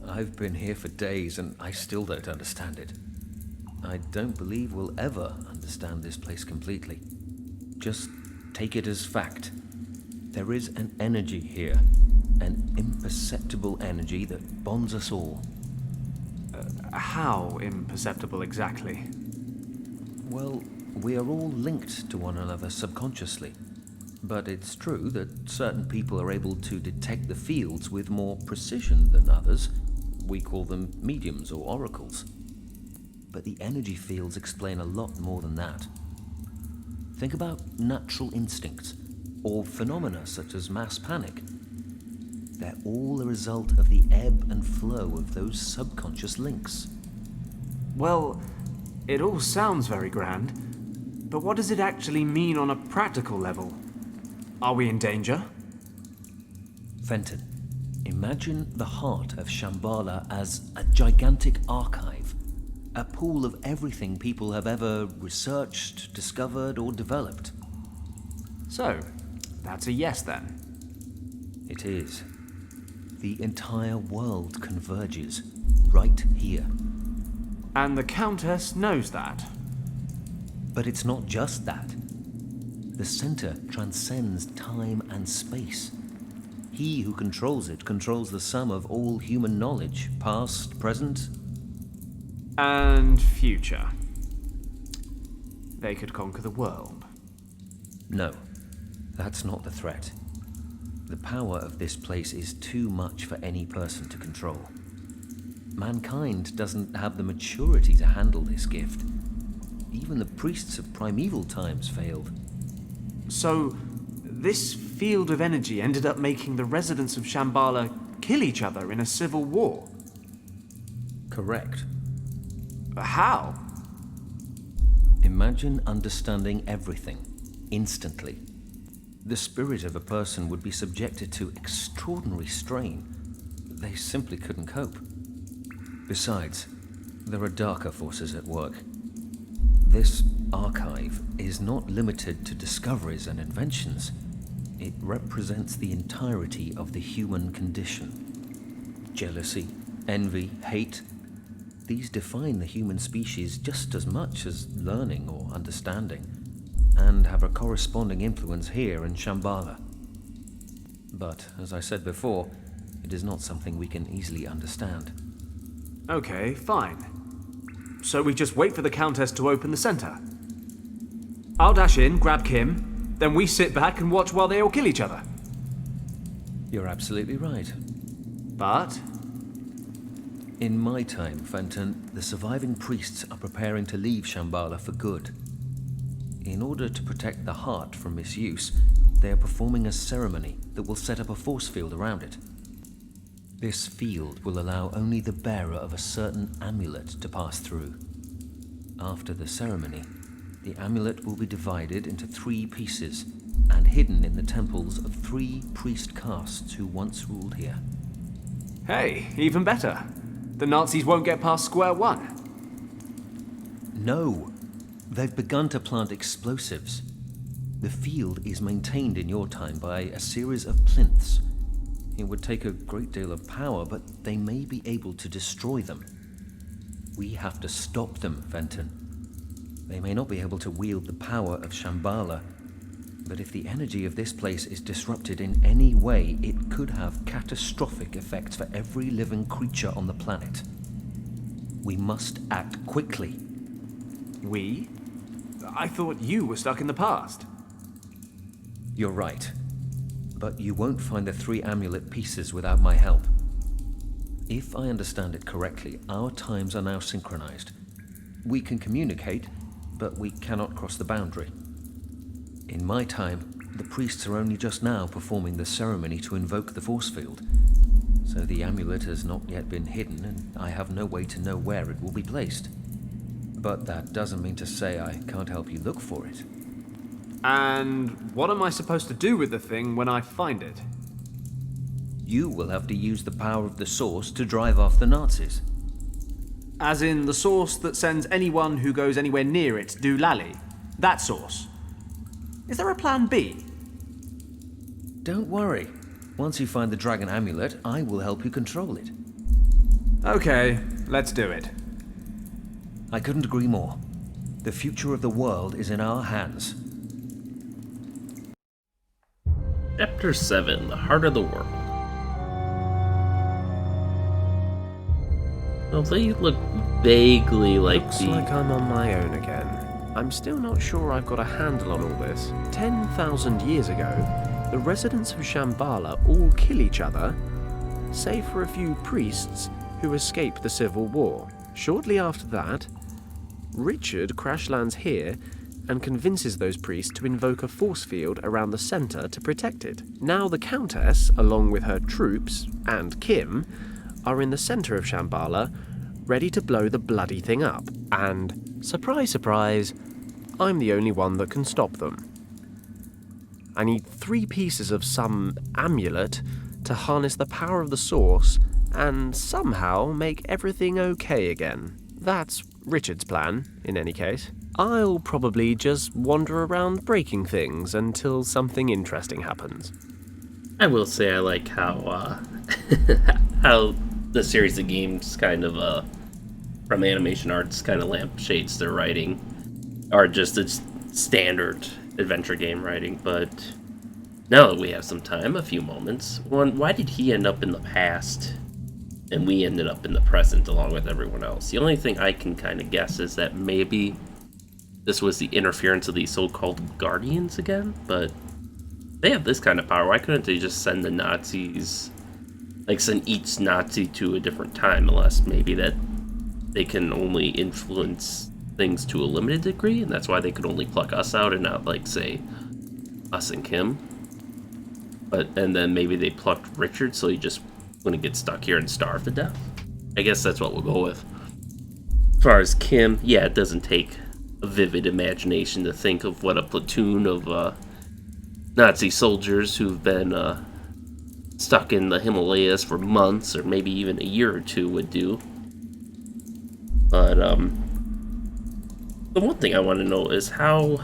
I've been here for days and I still don't understand it. I don't believe we'll ever understand this place completely. Just take it as fact. There is an energy here, an imperceptible energy that bonds us all. How imperceptible exactly? Well, we are all linked to one another subconsciously. But it's true that certain people are able to detect the fields with more precision than others. We call them mediums or oracles. But the energy fields explain a lot more than that. Think about natural instincts, or phenomena such as mass panic. They're all a result of the ebb and flow of those subconscious links. Well, it all sounds very grand, but what does it actually mean on a practical level? Are we in danger? Fenton, imagine the heart of Shambhala as a gigantic archive. A pool of everything people have ever researched, discovered, or developed. So, that's a yes then. It is. The entire world converges right here. And the Countess knows that. But it's not just that. The center transcends time and space. He who controls it controls the sum of all human knowledge, past, present, and future. They could conquer the world. No, that's not the threat. The power of this place is too much for any person to control. Mankind doesn't have the maturity to handle this gift. Even the priests of primeval times failed. So, this field of energy ended up making the residents of Shambala kill each other in a civil war. Correct. How? Imagine understanding everything, instantly. The spirit of a person would be subjected to extraordinary strain. They simply couldn't cope. Besides, there are darker forces at work. This archive is not limited to discoveries and inventions. It represents the entirety of the human condition. Jealousy, envy, hate, these define the human species just as much as learning or understanding, and have a corresponding influence here in Shambala. But, as I said before, it is not something we can easily understand. Okay, fine. So we just wait for the Countess to open the center. I'll dash in, grab Kim, then we sit back and watch while they all kill each other. You're absolutely right. But? In my time, Fenton, the surviving priests are preparing to leave Shambala for good. In order to protect the heart from misuse, they are performing a ceremony that will set up a force field around it. This field will allow only the bearer of a certain amulet to pass through. After the ceremony, the amulet will be divided into 3 pieces and hidden in the temples of 3 priest castes who once ruled here. Hey, even better. The Nazis won't get past square one. No, they've begun to plant explosives. The field is maintained in your time by a series of plinths. It would take a great deal of power, but they may be able to destroy them. We have to stop them, Fenton. They may not be able to wield the power of Shambala, but if the energy of this place is disrupted in any way, it could have catastrophic effects for every living creature on the planet. We must act quickly. We? I thought you were stuck in the past. You're right. But you won't find the 3 amulet pieces without my help. If I understand it correctly, our times are now synchronized. We can communicate, but we cannot cross the boundary. In my time, the priests are only just now performing the ceremony to invoke the force field. So the amulet has not yet been hidden, and I have no way to know where it will be placed. But that doesn't mean to say I can't help you look for it. And what am I supposed to do with the thing when I find it? You will have to use the power of the source to drive off the Nazis. As in the source that sends anyone who goes anywhere near it doolally? That source? Is there a plan B? Don't worry. Once you find the dragon amulet, I will help you control it. Okay, let's do it. I couldn't agree more. The future of the world is in our hands. Chapter 7, The Heart of the World. Well, they look vaguely like Looks like I'm on my own again. I'm still not sure I've got a handle on all this. 10,000 years ago, the residents of Shambala all kill each other, save for a few priests who escape the civil war. Shortly after that, Richard crash lands here and convinces those priests to invoke a force field around the center to protect it. Now the Countess, along with her troops, and Kim, are in the center of Shambala, ready to blow the bloody thing up. And, surprise, surprise, I'm the only one that can stop them. I need 3 pieces of some amulet to harness the power of the source and somehow make everything okay again. That's Richard's plan, in any case. I'll probably just wander around breaking things until something interesting happens. I will say I like how how the series of games kind of from Animation Arts kind of lampshades their writing, or just its standard adventure game writing. But now that we have some time, a few moments, one, why did he end up in the past and we ended up in the present along with everyone else? The only thing I can kind of guess is that maybe this was the interference of these so-called Guardians again, but they have this kind of power. Why couldn't they just send the Nazis, like send each Nazi to a different time, unless maybe that they can only influence things to a limited degree, and that's why they could only pluck us out and not, like, say, us and Kim? and then maybe they plucked Richard, so he just wouldn't get stuck here and starve to death. I guess that's what we'll go with. As far as Kim, yeah, it doesn't take a vivid imagination to think of what a platoon of Nazi soldiers who've been stuck in the Himalayas for months or maybe even a year or two would do. But the one thing I want to know is how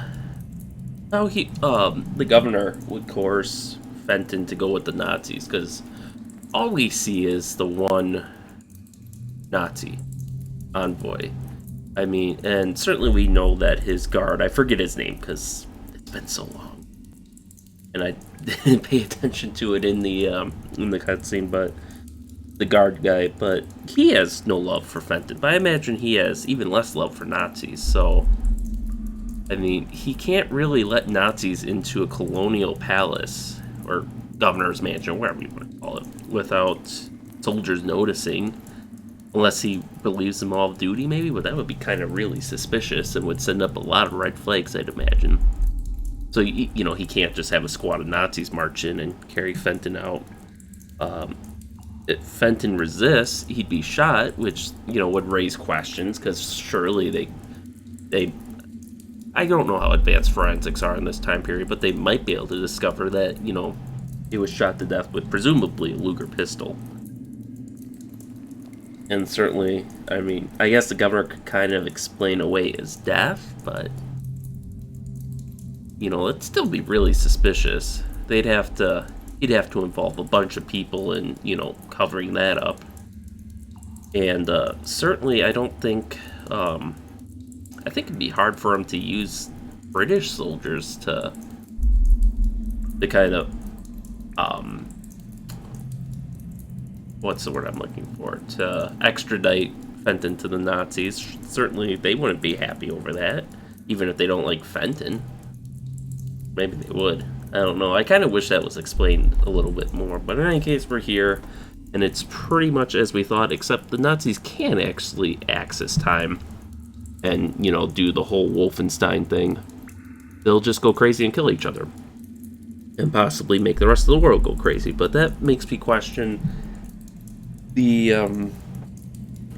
the governor would coerce Fenton to go with the Nazis, because all we see is the one Nazi envoy. I mean, and certainly we know that his guard, I forget his name because it's been so long, and I didn't pay attention to it in the cutscene, but the guard guy, but he has no love for Fenton. But I imagine he has even less love for Nazis. So, I mean, he can't really let Nazis into a colonial palace or governor's mansion, whatever you want to call it, without soldiers noticing. Unless he believes them all of duty, maybe, but that would be kind of really suspicious and would send up a lot of red flags, I'd imagine. So, you know, he can't just have a squad of Nazis march in and carry Fenton out. If Fenton resists, he'd be shot, which, you know, would raise questions, because surely they I don't know how advanced forensics are in this time period, but they might be able to discover that, you know, he was shot to death with presumably a Luger pistol. And certainly, I mean, I guess the governor could kind of explain away his death, but, you know, it'd still be really suspicious. He'd have to involve a bunch of people in, you know, covering that up. And certainly, I don't think, I think it'd be hard for him to use British soldiers to kind of, what's the word I'm looking for? To extradite Fenton to the Nazis. Certainly, they wouldn't be happy over that, even if they don't like Fenton. Maybe they would. I don't know. I kind of wish that was explained a little bit more. But in any case, we're here, and it's pretty much as we thought, except the Nazis can actually access time and, you know, do the whole Wolfenstein thing. They'll just go crazy and kill each other. And possibly make the rest of the world go crazy. But that makes me question the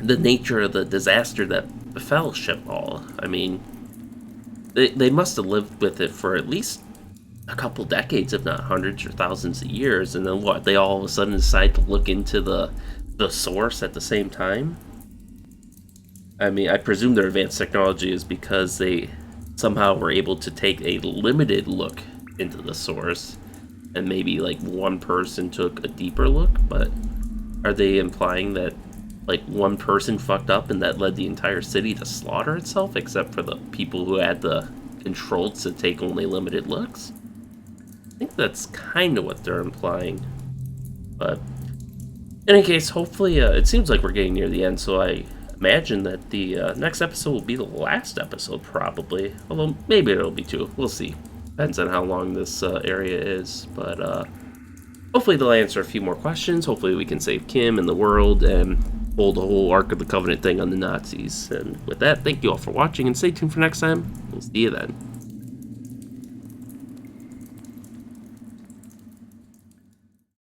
nature of the disaster that befell Shambala. I mean, they must have lived with it for at least a couple decades, if not hundreds or thousands of years, and then what? They all of a sudden decide to look into the source at the same time? I mean, I presume their advanced technology is because they somehow were able to take a limited look into the source, and maybe like one person took a deeper look, but are they implying that like one person fucked up and that led the entire city to slaughter itself, except for the people who had the controls to take only limited looks? I think that's kind of what they're implying. But in any case, hopefully, it seems like we're getting near the end, so I imagine that the next episode will be the last episode, probably. Although, maybe it'll be two. We'll see. Depends on how long this area is. But hopefully they'll answer a few more questions. Hopefully we can save Kim and the world and hold the whole Ark of the Covenant thing on the Nazis. And with that, thank you all for watching, and stay tuned for next time. We'll see you then.